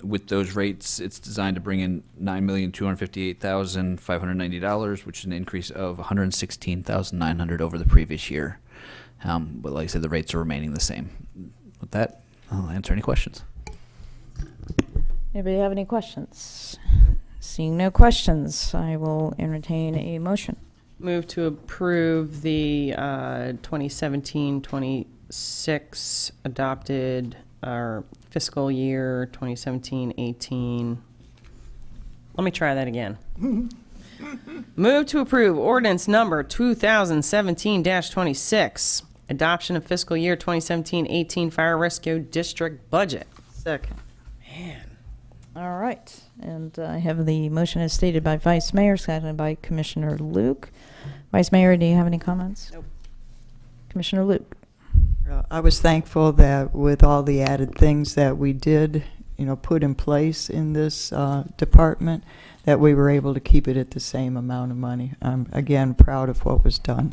Speaker 7: With those rates, it's designed to bring in $9,258,590, which is an increase of $116,900 over the previous year. But like I said, the rates are remaining the same. With that, I'll answer any questions.
Speaker 2: Anybody have any questions? Seeing no questions, I will entertain a motion.
Speaker 4: Move to approve the 2017-26 adopted our fiscal year 2017-18. Let me try that again. Move to approve ordinance number 2017-26, adoption of fiscal year 2017-18 Fire Rescue District budget.
Speaker 8: Second.
Speaker 4: Man.
Speaker 2: All right, and I have the motion as stated by Vice Mayor, seconded by Commissioner Luke. Vice Mayor, do you have any comments?
Speaker 4: Nope.
Speaker 2: Commissioner Luke.
Speaker 8: I was thankful that with all the added things that we did, put in place in this department, that we were able to keep it at the same amount of money. I'm, again, proud of what was done.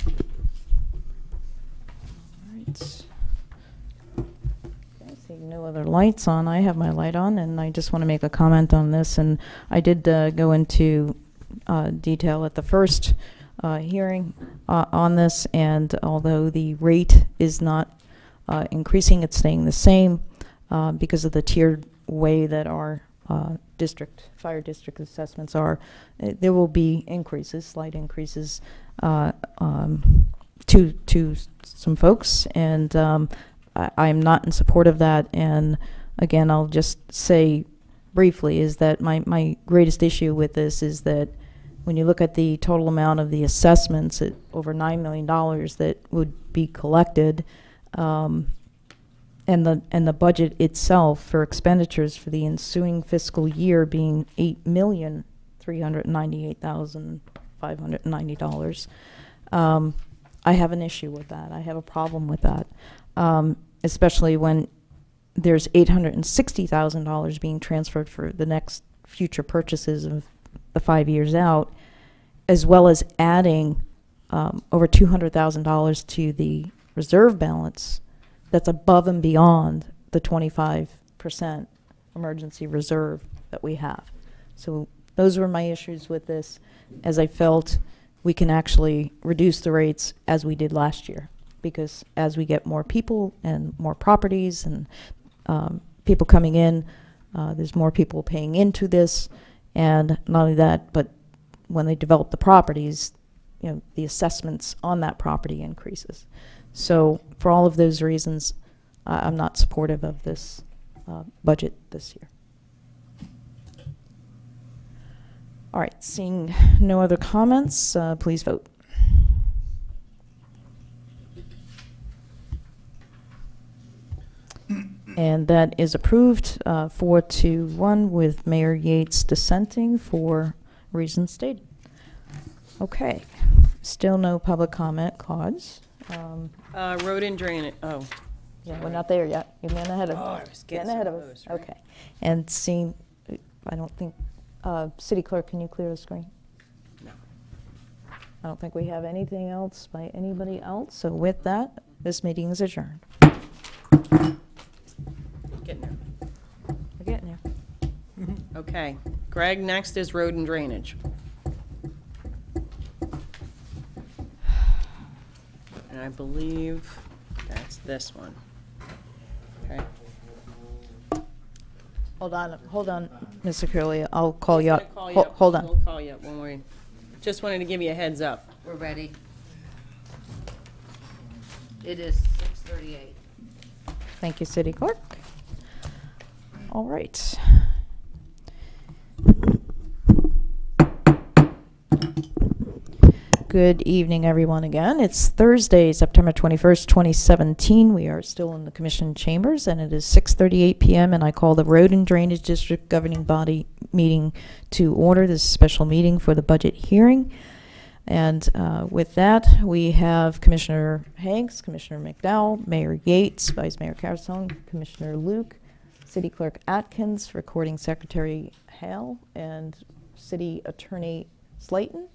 Speaker 2: All right. Okay, seeing no other lights on, I have my light on, and I just want to make a comment on this. And I did go into detail at the first hearing on this, and although the rate is not increasing, it's staying the same because of the tiered way that our fire district assessments are. There will be increases, slight increases to some folks, and I'm not in support of that. And again, I'll just say briefly is that my greatest issue with this is that when you look at the total amount of the assessments at over $9 million that would be collected, and the budget itself for expenditures for the ensuing fiscal year being $8,398,590, I have an issue with that. I have a problem with that, especially when there's $860,000 being transferred for the next future purchases of the 5 years out, as well as adding over $200,000 to the reserve balance that's above and beyond the 25% emergency reserve that we have. So those were my issues with this, as I felt we can actually reduce the rates as we did last year, because as we get more people and more properties and people coming in, there's more people paying into this. And not only that, but when they develop the properties, the assessments on that property increases. So for all of those reasons, I'm not supportive of this budget this year. All right, seeing no other comments, please vote. And that is approved 4-1 with Mayor Yates dissenting for reasons stated. Okay, still no public comment cards.
Speaker 4: Road and drainage. Oh.
Speaker 2: Yeah, we're not there yet. You're getting ahead of
Speaker 4: I was
Speaker 2: getting ahead of us. Right? Okay. And seeing, I don't think, City Clerk, can you clear the screen?
Speaker 4: No.
Speaker 2: I don't think we have anything else by anybody else. So with that, this meeting is adjourned.
Speaker 4: Getting there.
Speaker 2: We're getting there.
Speaker 4: Okay. Greg, next is road and drainage. And I believe that's this one. Okay.
Speaker 2: Hold on, Mr. Curley. I'll call you up.
Speaker 4: Call you up.
Speaker 2: Hold on.
Speaker 4: We'll call you up when we. Just wanted to give you a heads up.
Speaker 1: We're ready. It is 6:38.
Speaker 2: Thank you, City Clerk. All right. Good evening, everyone, again. It's Thursday, September 21st, 2017. We are still in the Commission chambers, and it is 6:38 p.m., and I call the Road and Drainage District Governing Body meeting to order. This special meeting for the budget hearing. And with that, we have Commissioner Hanks, Commissioner McDowell, Mayor Yates, Vice Mayor Carasone, Commissioner Luke, City Clerk Atkins, Recording Secretary Hale, and City Attorney Slayton,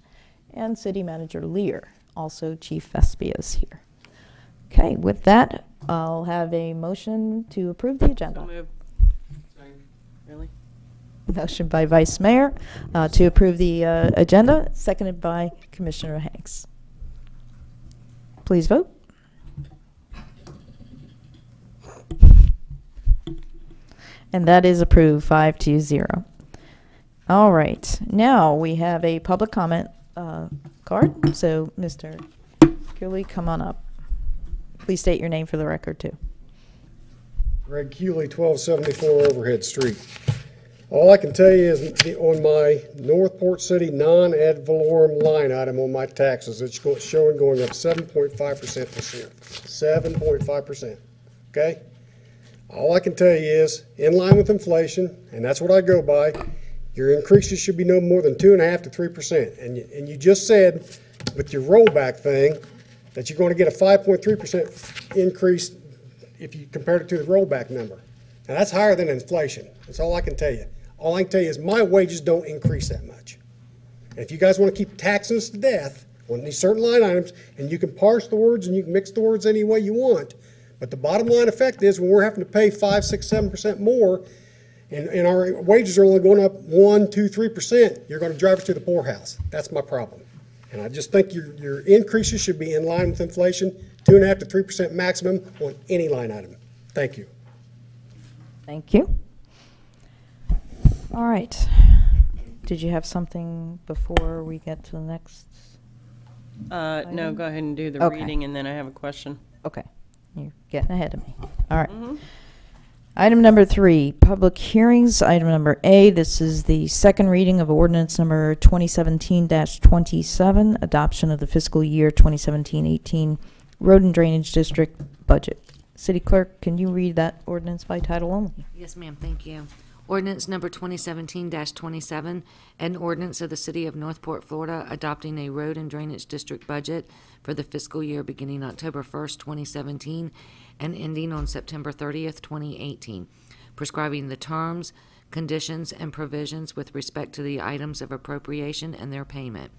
Speaker 2: and City Manager Lear. Also, Chief Vespia is here. Okay, with that, I'll have a motion to approve the agenda.
Speaker 4: Move. Really?
Speaker 2: Motion by Vice Mayor to approve the agenda, seconded by Commissioner Hanks. Please vote. And that is approved, 5-0. All right, now we have a public comment card. So, Mr. Cooley, come on up. Please state your name for the record, too.
Speaker 6: Greg Cooley, 1274 Overhead Street. All I can tell you is on my Northport City non-ad valorem line item on my taxes, it's showing going up 7.5% this year. 7.5%. Okay? All I can tell you is, in line with inflation, and that's what I go by, your increases should be no more than 2.5% to 3%. And you just said with your rollback thing that you're going to get a 5.3% increase if you compare it to the rollback number. Now that's higher than inflation. That's all I can tell you. All I can tell you is my wages don't increase that much. And if you guys want to keep taxing us to death on these certain line items, and you can parse the words and you can mix the words any way you want, but the bottom line effect is when we're having to pay 5, 6, 7% more, and our wages are only going up 1, 2, 3%, you're going to drive us to the poorhouse. That's my problem. And I just think your increases should be in line with inflation, 2.5% to 3% maximum on any line item. Thank you.
Speaker 2: Thank you. All right. Did you have something before we get to the next?
Speaker 4: No, go ahead and do the
Speaker 2: Okay.
Speaker 4: reading, and then I have a question.
Speaker 2: Okay. You're getting ahead of me. All right. Item number 3, public hearings. Item number A, this is the second reading of ordinance number 2017-27, adoption of the fiscal year 2017-18 Road and Drainage District budget. City Clerk, can you read that ordinance by title only?
Speaker 1: Yes, ma'am, thank you. Ordinance number 2017-27, an ordinance of the City of Northport, Florida, adopting a road and drainage district budget for the fiscal year beginning October 1st, 2017, and ending on September 30th, 2018, prescribing the terms, conditions, and provisions with respect to the items of appropriation and their payment,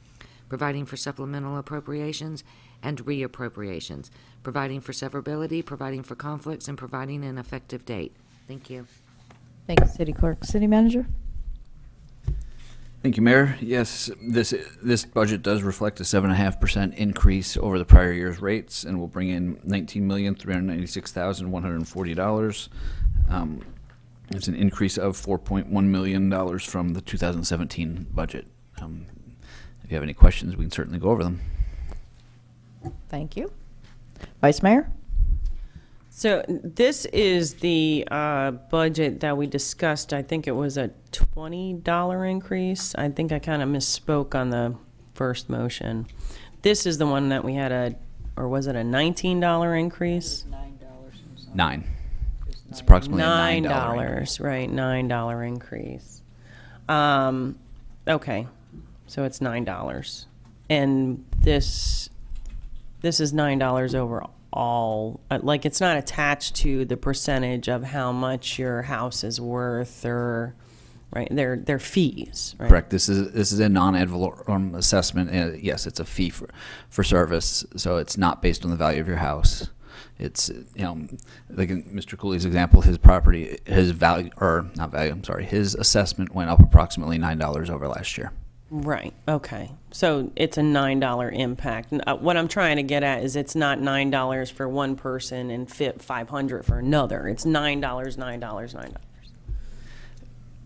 Speaker 1: providing for supplemental appropriations and reappropriations, providing for severability, providing for conflicts, and providing an effective date. Thank you.
Speaker 2: Thank you, City Clerk. City Manager?
Speaker 7: Thank you, Mayor. Yes, this budget does reflect a 7.5% increase over the prior year's rates, and will bring in $19,396,140. It's an increase of $4.1 million from the 2017 budget. If you have any questions, we can certainly go over them.
Speaker 2: Thank you. Vice Mayor?
Speaker 4: So this is the budget that we discussed. I think it was a $20 increase. I think I kind of misspoke on the first motion. This is the one that we had or was it a $19 increase?
Speaker 7: $9. It's approximately
Speaker 4: $9,
Speaker 7: $9.
Speaker 4: right, $9 increase. Okay, so it's $9. And this is $9 overall. Like it's not attached to the percentage of how much your house is worth, or right, they're fees, right?
Speaker 7: Correct. This is a non-ad valorem assessment. Yes, it's a fee for service, so it's not based on the value of your house. It's, like in Mr. Cooley's example, his property, his assessment went up approximately $9 over last year.
Speaker 4: Right. Okay. So it's a $9 impact. What I'm trying to get at is it's not $9 for one person and $500 for another. It's $9, $9.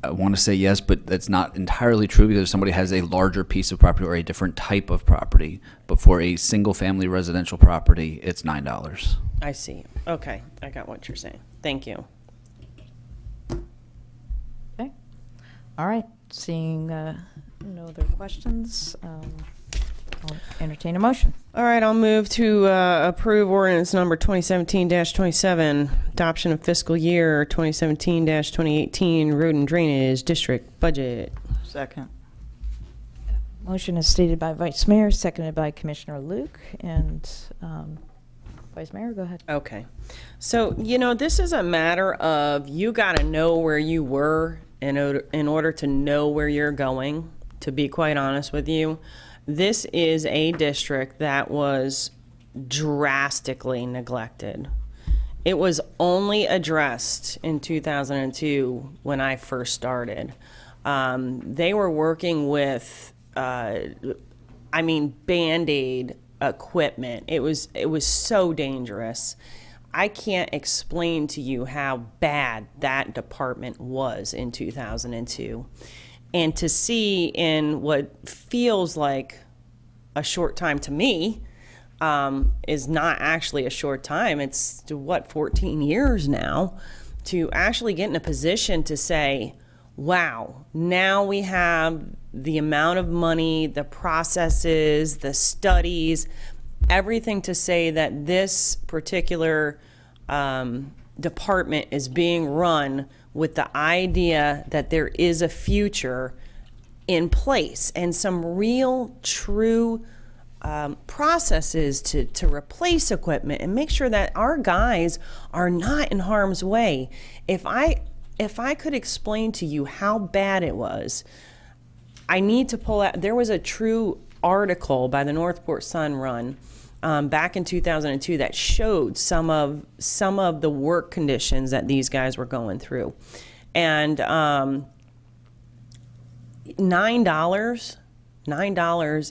Speaker 7: I want to say yes, but that's not entirely true, because if somebody has a larger piece of property or a different type of property, but for a single-family residential property, it's $9.
Speaker 4: I see. Okay. I got what you're saying. Thank you.
Speaker 2: Okay. All right. Seeing no other questions, I'll entertain a motion.
Speaker 4: All right, I'll move to approve ordinance number 2017-27, adoption of fiscal year 2017-2018 road and drainage district budget.
Speaker 8: Second.
Speaker 2: Motion is stated by Vice Mayor, seconded by Commissioner Luke, and Vice Mayor, go ahead.
Speaker 4: Okay. So, you know, this is a matter of you got to know where you were in order to know where you're going, to be quite honest with you. This is a district that was drastically neglected. It was only addressed in 2002 when I first started. They were working with, Band-Aid equipment. It was so dangerous. I can't explain to you how bad that department was in 2002. And to see in what feels like a short time to me is not actually a short time. It's, 14 years now, to actually get in a position to say, wow, now we have the amount of money, the processes, the studies, everything to say that this particular department is being run with the idea that there is a future in place and some real, true processes to replace equipment and make sure that our guys are not in harm's way. If I could explain to you how bad it was, I need to pull out, there was a true article by the Northport Sun-Run back in 2002 that showed some of the work conditions that these guys were going through. And $9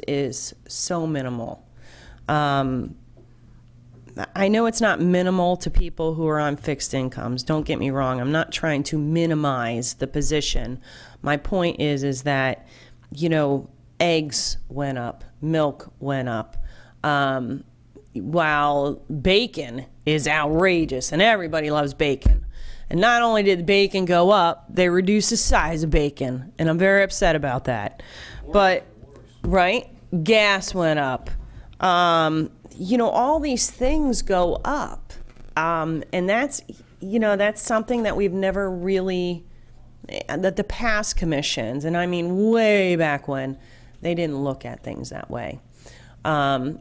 Speaker 4: is so minimal. I know it's not minimal to people who are on fixed incomes. Don't get me wrong. I'm not trying to minimize the position. My point is that, you know, eggs went up, milk went up, while bacon is outrageous and everybody loves bacon. And not only did the bacon go up, they reduced the size of bacon, and I'm very upset about that. But, right, gas went up. You know, all these things go up. And that's, you know, that's something that we've never really, that the past commissions, and I mean way back when, they didn't look at things that way.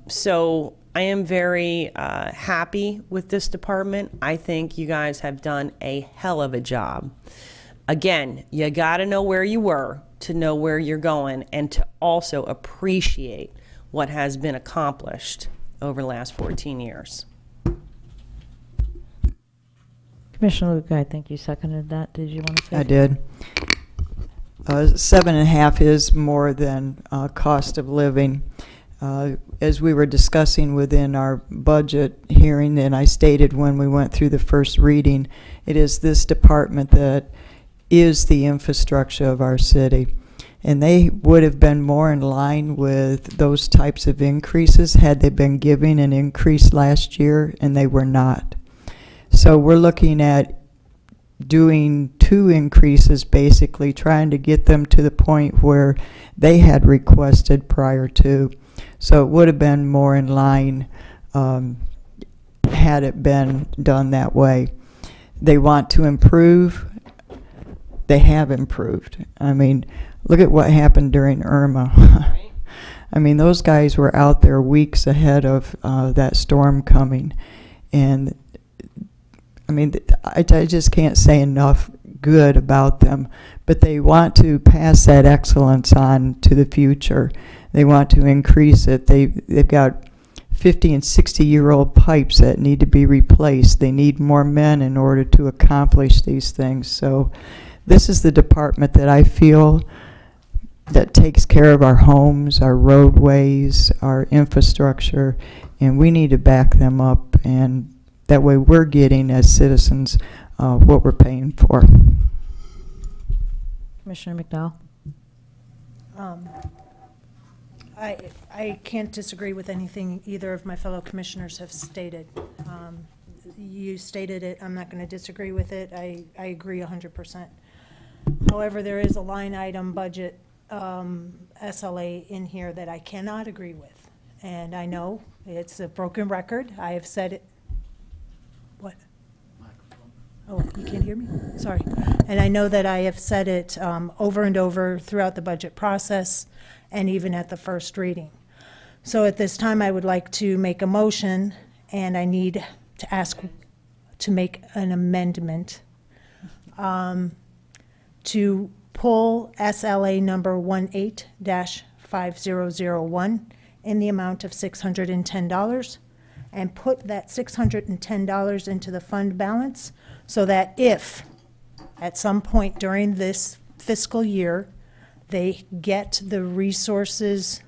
Speaker 4: So I am very happy with this department. I think you guys have done a hell of a job. Again, you got to know where you were to know where you're going and to also appreciate what has been accomplished over the last 14 years.
Speaker 2: Commissioner Luke, I think you seconded that. Did you want to say?
Speaker 8: I did. 7.5 is more than cost of living. As we were discussing within our budget hearing, and I stated when we went through the first reading, it is this department that is the infrastructure of our city. And they would have been more in line with those types of increases had they been giving an increase last year, and they were not. So we're looking at doing 2 increases, basically trying to get them to the point where they had requested prior to. So it would have been more in line had it been done that way. They want to improve. They have improved. I mean, look at what happened during Irma. I mean, those guys were out there weeks ahead of that storm coming. And I mean, I just can't say enough good about them. But they want to pass that excellence on to the future. They want to increase it. They've got 50 and 60-year-old pipes that need to be replaced. They need more men in order to accomplish these things. So this is the department that I feel that takes care of our homes, our roadways, our infrastructure, and we need to back them up, and that way we're getting as citizens what we're paying for.
Speaker 2: Commissioner McDowell?
Speaker 5: I can't disagree with anything either of my fellow commissioners have stated. You stated it, I'm not going to disagree with it. I agree 100%. However, there is a line item budget SLA in here that I cannot agree with. And I know it's a broken record. I have said it. What? Oh, you can't hear me? Sorry. And I know that I have said it over and over throughout the budget process and even at the first reading. So at this time, I would like to make a motion, and I need to ask to make an amendment to pull SLA number 18-5001 in the amount of $610 and put that $610 into the fund balance so that if at some point during this fiscal year they get the resources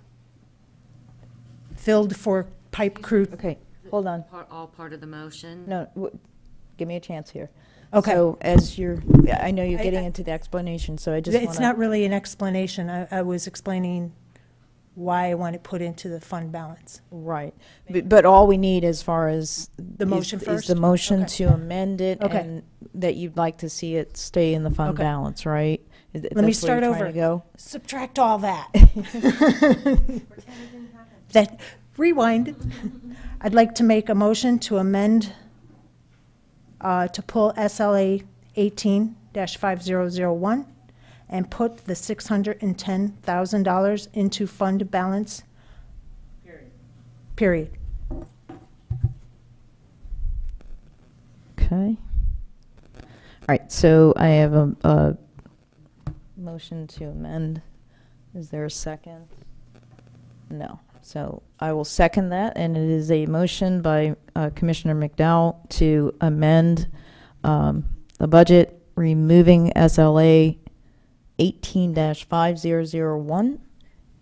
Speaker 5: filled for pipe crew.
Speaker 2: Okay, hold on.
Speaker 1: All part of the motion?
Speaker 2: No, give me a chance here.
Speaker 5: Okay.
Speaker 2: So as you're, I know you're getting into the explanation, so I just want to.
Speaker 5: It's not really an explanation. I was explaining why I want it put into the fund balance.
Speaker 2: Right. But all we need as far as.
Speaker 5: The motion
Speaker 2: is
Speaker 5: first?
Speaker 2: the motion
Speaker 5: Okay.
Speaker 2: to amend it.
Speaker 5: Okay.
Speaker 2: And that you'd like to see it stay in the fund
Speaker 5: Okay.
Speaker 2: balance, right?
Speaker 5: Let me start over.
Speaker 2: Go?
Speaker 5: Subtract all that. That, rewind. I'd like to make a motion to amend, to pull SLA 18-5001 and put the $610,000 into fund balance. Period.
Speaker 2: Okay. All right, so I have a motion to amend. Is there a second? No. So I will second that, and it is a motion by Commissioner McDowell to amend the budget, removing SLA 18-5001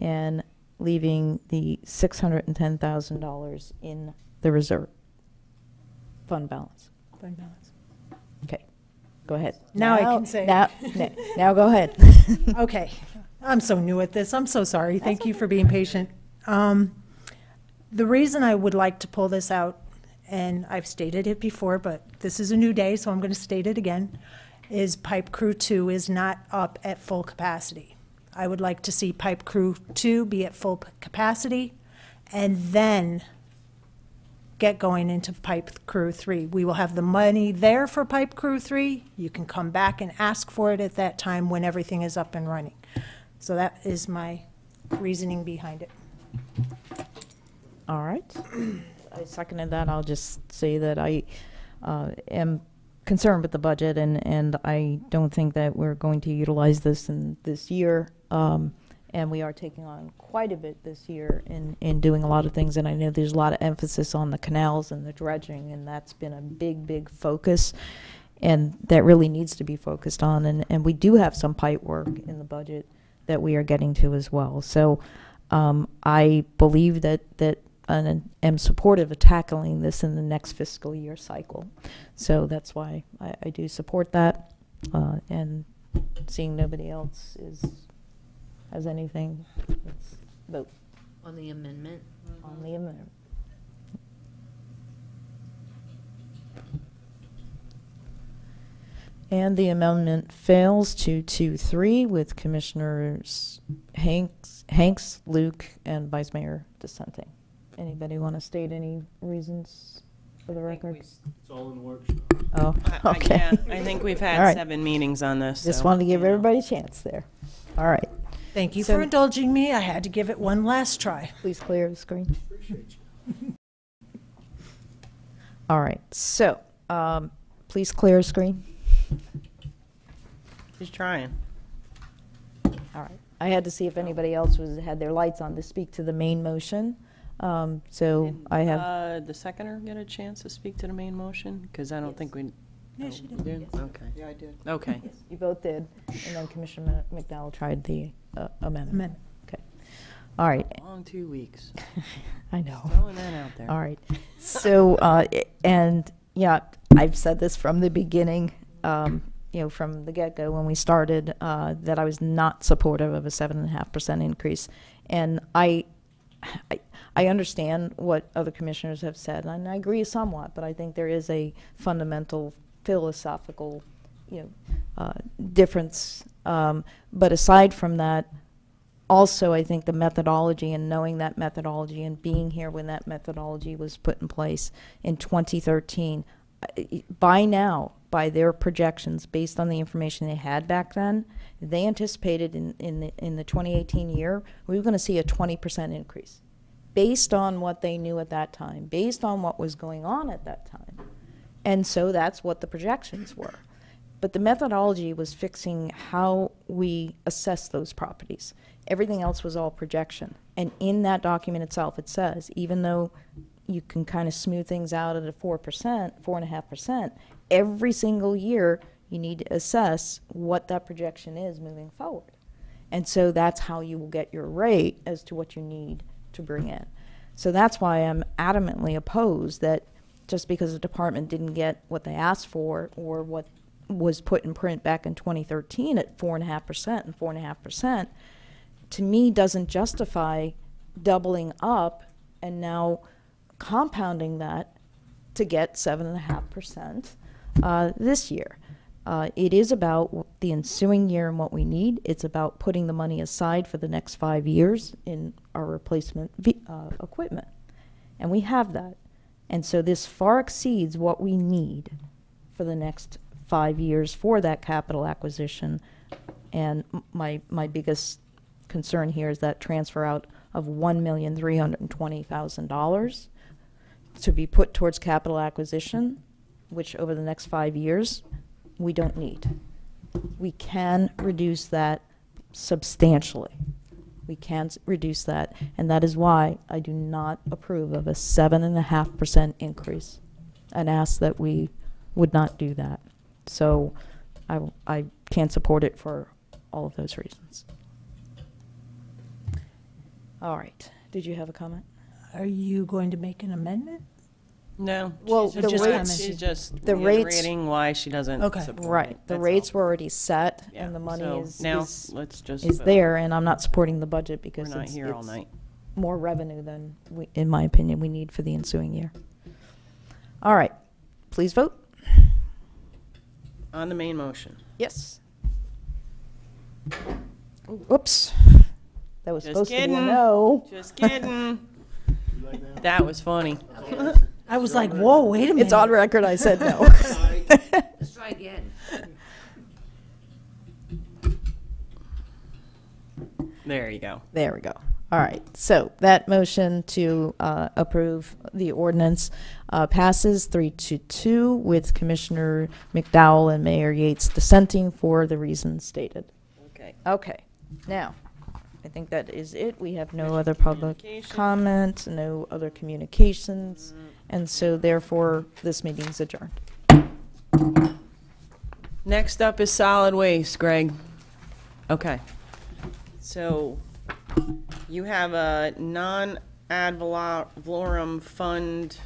Speaker 2: and leaving the $610,000 in the reserve fund balance.
Speaker 5: Fund balance.
Speaker 2: Okay, go ahead.
Speaker 5: Now I can say.
Speaker 2: Now go ahead.
Speaker 5: Okay. I'm so new at this. I'm so sorry. Thank you for being patient. The reason I would like to pull this out, and I've stated it before, but this is a new day, so I'm going to state it again, is Pipe Crew 2 is not up at full capacity. I would like to see Pipe Crew 2 be at full capacity and then get going into Pipe Crew 3. We will have the money there for Pipe Crew 3. You can come back and ask for it at that time when everything is up and running. So that is my reasoning behind it.
Speaker 2: All right. I seconded that. I'll just say that I am concerned with the budget, and I don't think that we're going to utilize this in this year. And we are taking on quite a bit this year in doing a lot of things. And I know there's a lot of emphasis on the canals and the dredging, and that's been a big, big focus. And that really needs to be focused on. And we do have some pipe work in the budget that we are getting to as well. So I believe that and am supportive of tackling this in the next fiscal year cycle. So that's why I do support that. And seeing nobody else has anything, let's vote
Speaker 1: On the amendment?
Speaker 2: on the amendment. And the amendment fails 2-3 with Commissioners Hanks, Luke, and Vice Mayor dissenting. Anybody want to state any reasons for the record?
Speaker 10: It's all in the works.
Speaker 2: Oh, okay.
Speaker 4: I think we've had
Speaker 2: All right.
Speaker 4: 7 meetings on this.
Speaker 2: Just
Speaker 4: so,
Speaker 2: wanted to give
Speaker 4: you know.
Speaker 2: everybody a chance there. All right.
Speaker 5: Thank you
Speaker 2: So-
Speaker 5: for indulging me. I had to give it one last try.
Speaker 2: Please clear the screen. All right. So, please clear the screen.
Speaker 4: She's trying.
Speaker 2: All right. I had to see if anybody else had their lights on to speak to the main motion. So I have,
Speaker 4: The seconder get a chance to speak to the main motion? Because I don't think we.
Speaker 5: Yeah,
Speaker 4: oh,
Speaker 5: she
Speaker 4: we
Speaker 5: did.
Speaker 4: Okay.
Speaker 8: Yeah, I did.
Speaker 4: Okay.
Speaker 2: you both did, and then Commissioner McDowell tried the amendment.
Speaker 5: Amendment.
Speaker 2: Okay. All right.
Speaker 4: Long 2 weeks.
Speaker 2: I know.
Speaker 4: Throwing that out there.
Speaker 2: All right. So, and yeah, I've said this from the beginning, from the get-go when we started, that I was not supportive of a 7.5% increase. And I understand what other commissioners have said, and I agree somewhat, but I think there is a fundamental philosophical, difference. But aside from that, Also, I think the methodology and knowing that methodology and being here when that methodology was put in place in 2013, by now, by their projections, based on the information they had back then, they anticipated in the 2018 year, we were going to see a 20% increase, based on what they knew at that time, based on what was going on at that time. And so that's what the projections were. But the methodology was fixing how we assess those properties. Everything else was all projection. And in that document itself, it says, even though you can kind of smooth things out at a 4%, 4.5%, every single year you need to assess what that projection is moving forward. And so that's how you will get your rate as to what you need to bring in. So that's why I'm adamantly opposed that just because the department didn't get what they asked for or what was put in print back in 2013 at 4.5% and 4.5%, to me doesn't justify doubling up and now compounding that to get 7.5% this year. It is about the ensuing year and what we need. It's about putting the money aside for the next 5 years in our replacement equipment. And we have that. And so this far exceeds what we need for the next 5 years for that capital acquisition. And my biggest concern here is that transfer out of $1,320,000 to be put towards capital acquisition, which over the next 5 years, we don't need. We can reduce that substantially. We can reduce that, and that is why I do not approve of a 7.5% increase and ask that we would not do that. So I can't support it for all of those reasons. All right. Did you have a comment?
Speaker 5: Are you going to make an amendment?
Speaker 4: No.
Speaker 2: Well,
Speaker 4: she's
Speaker 2: the
Speaker 4: just,
Speaker 2: rates-
Speaker 4: she's just
Speaker 2: the rates-
Speaker 4: reiterating why she doesn't
Speaker 5: Okay.
Speaker 4: support
Speaker 2: Right.
Speaker 4: it.
Speaker 2: The
Speaker 4: That's
Speaker 2: rates
Speaker 4: all.
Speaker 2: were already set,
Speaker 4: Yeah,
Speaker 2: and the money
Speaker 4: so
Speaker 2: is
Speaker 4: now let's just
Speaker 2: is
Speaker 4: vote.
Speaker 2: there, and I'm not supporting the budget
Speaker 4: We're
Speaker 2: because
Speaker 4: not
Speaker 2: it's,
Speaker 4: here all
Speaker 2: it's
Speaker 4: night.
Speaker 2: more revenue than, in my opinion, we need for the ensuing year. All right. Please vote.
Speaker 4: On the main motion.
Speaker 2: Yes. Whoops. That was
Speaker 4: Just
Speaker 2: supposed to be a
Speaker 4: kidding.
Speaker 2: no.
Speaker 4: Just kidding. That was funny.
Speaker 5: I was like, whoa, wait a minute.
Speaker 2: It's on record, I said no.
Speaker 1: Let's try again.
Speaker 4: There you go.
Speaker 2: There we go. All right. So that motion to approve the ordinance passes 3-2 with Commissioner McDowell and Mayor Yates dissenting for the reasons stated.
Speaker 4: Okay.
Speaker 2: Okay. Now, I think that is it. We have no other public
Speaker 4: Communication.
Speaker 2: comment, no other communications, and so therefore this meeting is adjourned.
Speaker 4: Next up is solid waste, Greg. Okay. So you have a non-ad valorem fund,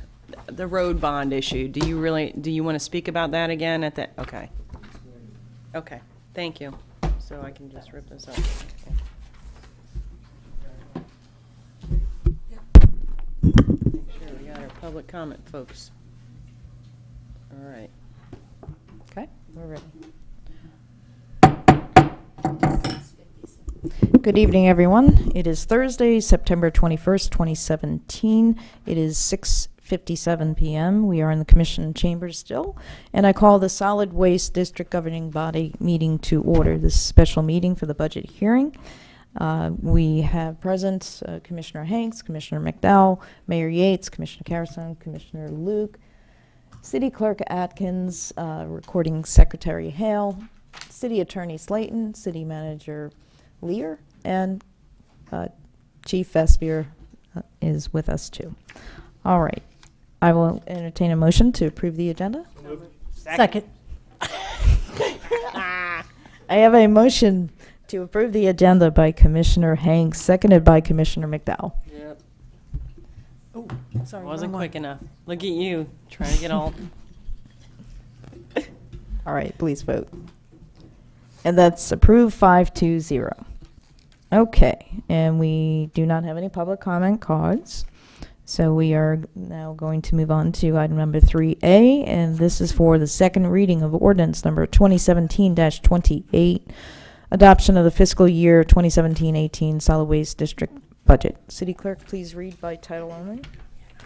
Speaker 4: the road bond issue. Do you want to speak about that again at the, okay. Okay, thank you. So I can just rip this up. Okay. Make sure we got our public comment, folks. All right.
Speaker 2: Okay, we're ready. Good evening, everyone. It is Thursday, September 21st, 2017. It is 6:57 p.m. We are in the Commission chambers still, and I call the Solid Waste District Governing Body meeting to order. This special meeting for the budget hearing. We have present Commissioner Hanks, Commissioner McDowell, Mayor Yates, Commissioner Carrison, Commissioner Luke, City Clerk Atkins, Recording Secretary Hale, City Attorney Slayton, City Manager Lear, and Chief Vespier is with us too. All right. I will entertain a motion to approve the agenda.
Speaker 5: Second.
Speaker 2: I have a motion to approve the agenda by Commissioner Hanks, seconded by Commissioner McDowell.
Speaker 4: Yep.
Speaker 5: Oh, sorry.
Speaker 4: Wasn't
Speaker 5: wrong one.
Speaker 4: quick enough. Look at you, trying to get all.
Speaker 2: All right, please vote. And that's approved 5-0. Okay, and we do not have any public comment cards. So we are now going to move on to item number 3A, and this is for the second reading of ordinance number 2017-28, Adoption of the fiscal year 2017-18 solid waste district budget. City Clerk, please read by title only.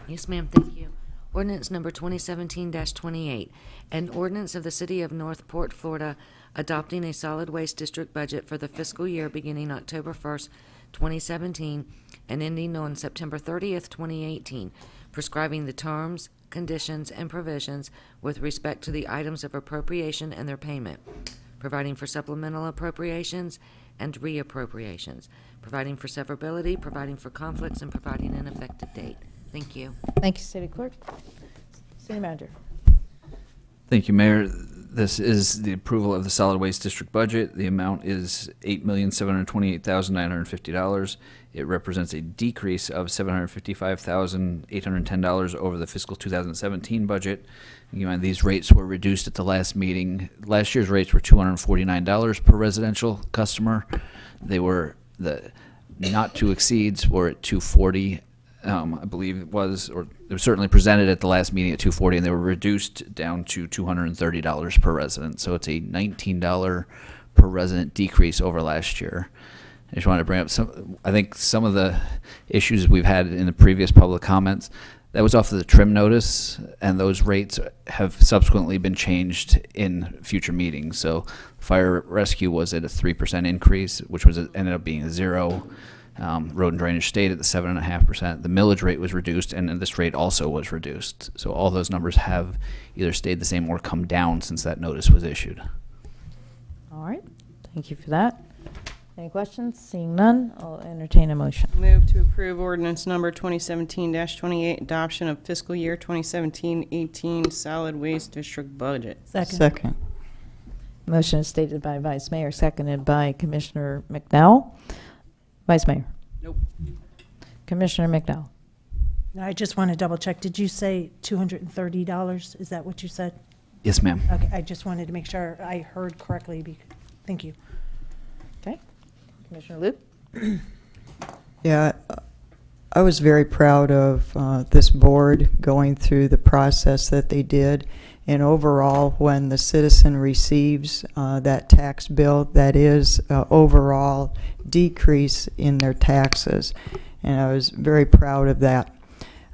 Speaker 1: Yes, ma'am, thank you. Ordinance number 2017-28, an ordinance of the City of Northport, Florida, adopting a solid waste district budget for the fiscal year beginning October 1st, 2017, and ending on September 30th, 2018, prescribing the terms, conditions, and provisions with respect to the items of appropriation and their payment, providing for supplemental appropriations and reappropriations, providing for severability, providing for conflicts, and providing an effective date. Thank you.
Speaker 2: Thank you, City Clerk. City Manager.
Speaker 7: Thank you, Mayor. This is the approval of the solid waste district budget. The amount is $8,728,950. It represents a decrease of $755,810 over the fiscal 2017 budget. You know, these rates were reduced at the last meeting. Last year's rates were $249 per residential customer. They were the not to exceeds were at $240. I believe it was, or it was certainly presented at the last meeting at $240, and they were reduced down to $230 per resident. So it's a $19 per resident decrease over last year. I just wanted to bring up I think some of the issues we've had in the previous public comments. That was off of the trim notice, and those rates have subsequently been changed in future meetings. So fire rescue was at a 3% increase, which was ended up being a 0. Road and drainage stayed at the 7.5%. The millage rate was reduced, and this rate also was reduced. So all those numbers have either stayed the same or come down since that notice was issued.
Speaker 2: All right. Thank you for that. Any questions? Seeing none, I'll entertain a motion.
Speaker 4: Move to approve ordinance number 2017-28, adoption of fiscal year 2017-18 solid waste district budget.
Speaker 8: Second.
Speaker 2: Motion is stated by Vice Mayor, seconded by Commissioner McDowell. Vice Mayor.
Speaker 4: Nope.
Speaker 2: Commissioner McDowell.
Speaker 5: I just want to double check. Did you say $230? Is that what you said?
Speaker 7: Yes, ma'am.
Speaker 5: Okay, I just wanted to make sure I heard correctly. Thank you.
Speaker 2: Okay. Commissioner Luke.
Speaker 8: Yeah, I was very proud of this board going through the process that they did. And overall, when the citizen receives that tax bill, that is overall decrease in their taxes. And I was very proud of that.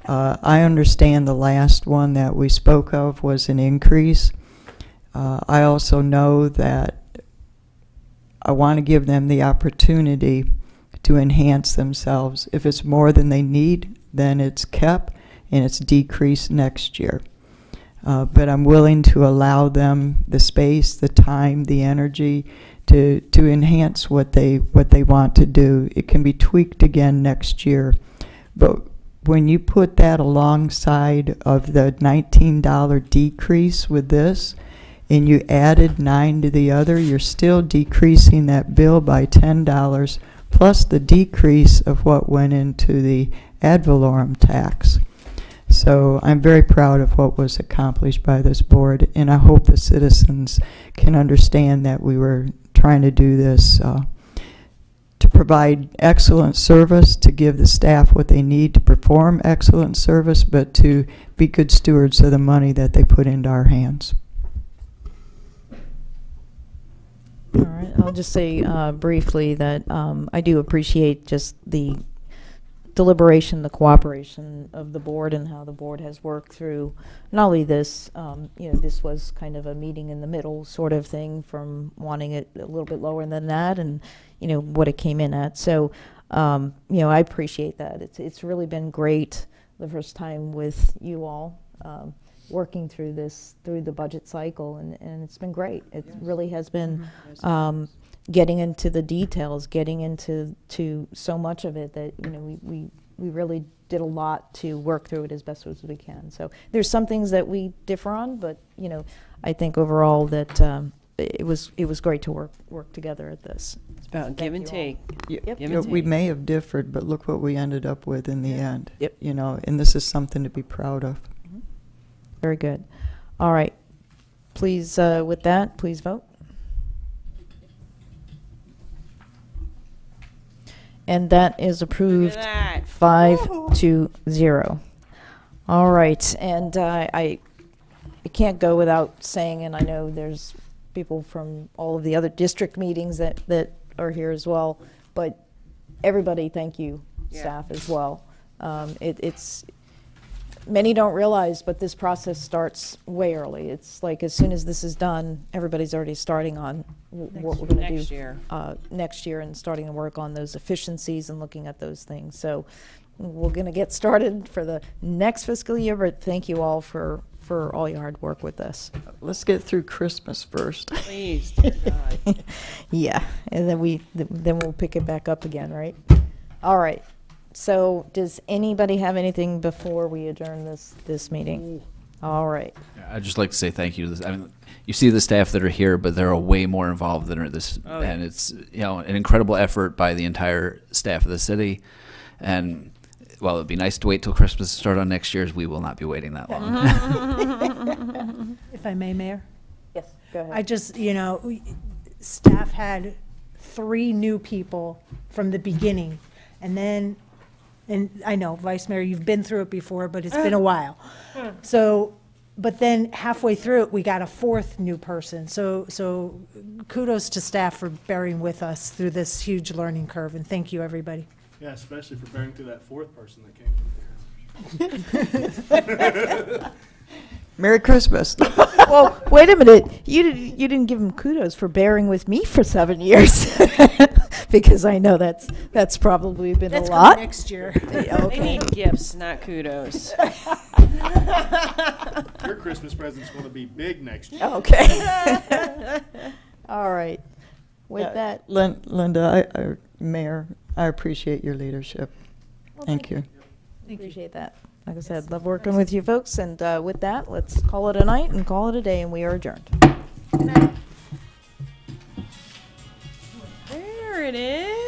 Speaker 8: I understand the last one that we spoke of was an increase. I also know that I want to give them the opportunity to enhance themselves. If it's more than they need, then it's kept and it's decreased next year. But I'm willing to allow them the space, the time, the energy to enhance what they want to do. It can be tweaked again next year. But when you put that alongside of the $19 decrease with this, and you added 9 to the other, you're still decreasing that bill by $10, plus the decrease of what went into the ad valorem tax. So I'm very proud of what was accomplished by this board, and I hope the citizens can understand that we were trying to do this to provide excellent service, to give the staff what they need to perform excellent service, but to be good stewards of the money that they put into our hands.
Speaker 2: All right. I'll just say briefly that I do appreciate just the deliberation, the cooperation of the board, and how the board has worked through not only this, this was kind of a meeting in the middle sort of thing, from wanting it a little bit lower than that, and what it came in at. So I appreciate that. It's really been great the first time with you all working through the budget cycle, and it's been great. It really has been getting into the details, getting into so much of it that we really did a lot to work through it as best as we can. So there's some things that we differ on, but I think overall that it was great to work together at this.
Speaker 4: It's about give and take.
Speaker 2: Yep.
Speaker 8: We may have differed, but look what we ended up with in the end.
Speaker 2: Yep.
Speaker 8: And this is something to be proud of.
Speaker 2: Very good. All right. Please, with that, please vote. And that is approved 5-0. All right. And I can't go without saying, and I know there's people from all of the other district meetings that are here as well. But everybody, thank you,
Speaker 4: Yeah.
Speaker 2: staff as well. It's, many don't realize, but this process starts way early. It's like as soon as this is done, everybody's already starting on what we're going to do
Speaker 4: Next year.
Speaker 2: next year and starting to work on those efficiencies and looking at those things. So we're going to get started for the next fiscal year, but thank you all for all your hard work with this.
Speaker 8: Let's get through Christmas first.
Speaker 4: Please, dear God.
Speaker 2: Yeah, and then we'll pick it back up again, right? All right. So does anybody have anything before we adjourn this meeting? All right.
Speaker 7: I'd just like to say thank you to this. I mean, you see the staff that are here, but they're way more involved than are this,
Speaker 4: Oh, yeah.
Speaker 7: and it's an incredible effort by the entire staff of the city. And while it'd be nice to wait till Christmas to start on next year's, we will not be waiting that long.
Speaker 5: If I may, Mayor?
Speaker 2: Yes, go ahead.
Speaker 5: I just, staff had 3 new people from the beginning. And then, and I know, Vice Mayor, you've been through it before, but it's been a while. So, but then halfway through it, we got a 4th new person. So kudos to staff for bearing with us through this huge learning curve, and thank you, everybody.
Speaker 3: Yeah, especially for bearing through that 4th person that came in here.
Speaker 8: Merry Christmas.
Speaker 2: Well, wait a minute. You didn't give him kudos for bearing with me for 7 years, because I know that's probably been
Speaker 5: That's
Speaker 2: a
Speaker 5: coming
Speaker 2: lot.
Speaker 5: next year.
Speaker 2: Yeah,
Speaker 4: They
Speaker 2: okay.
Speaker 4: need gifts, not kudos.
Speaker 3: Your Christmas present's going to be big next year.
Speaker 2: Okay. All right. With
Speaker 8: Yeah,
Speaker 2: that,
Speaker 8: Linda, Mayor, I appreciate your leadership. Thank you.
Speaker 2: appreciate that. Like I said, love working with you folks. And with that, let's call it a night and call it a day, and we are adjourned.
Speaker 4: There it is.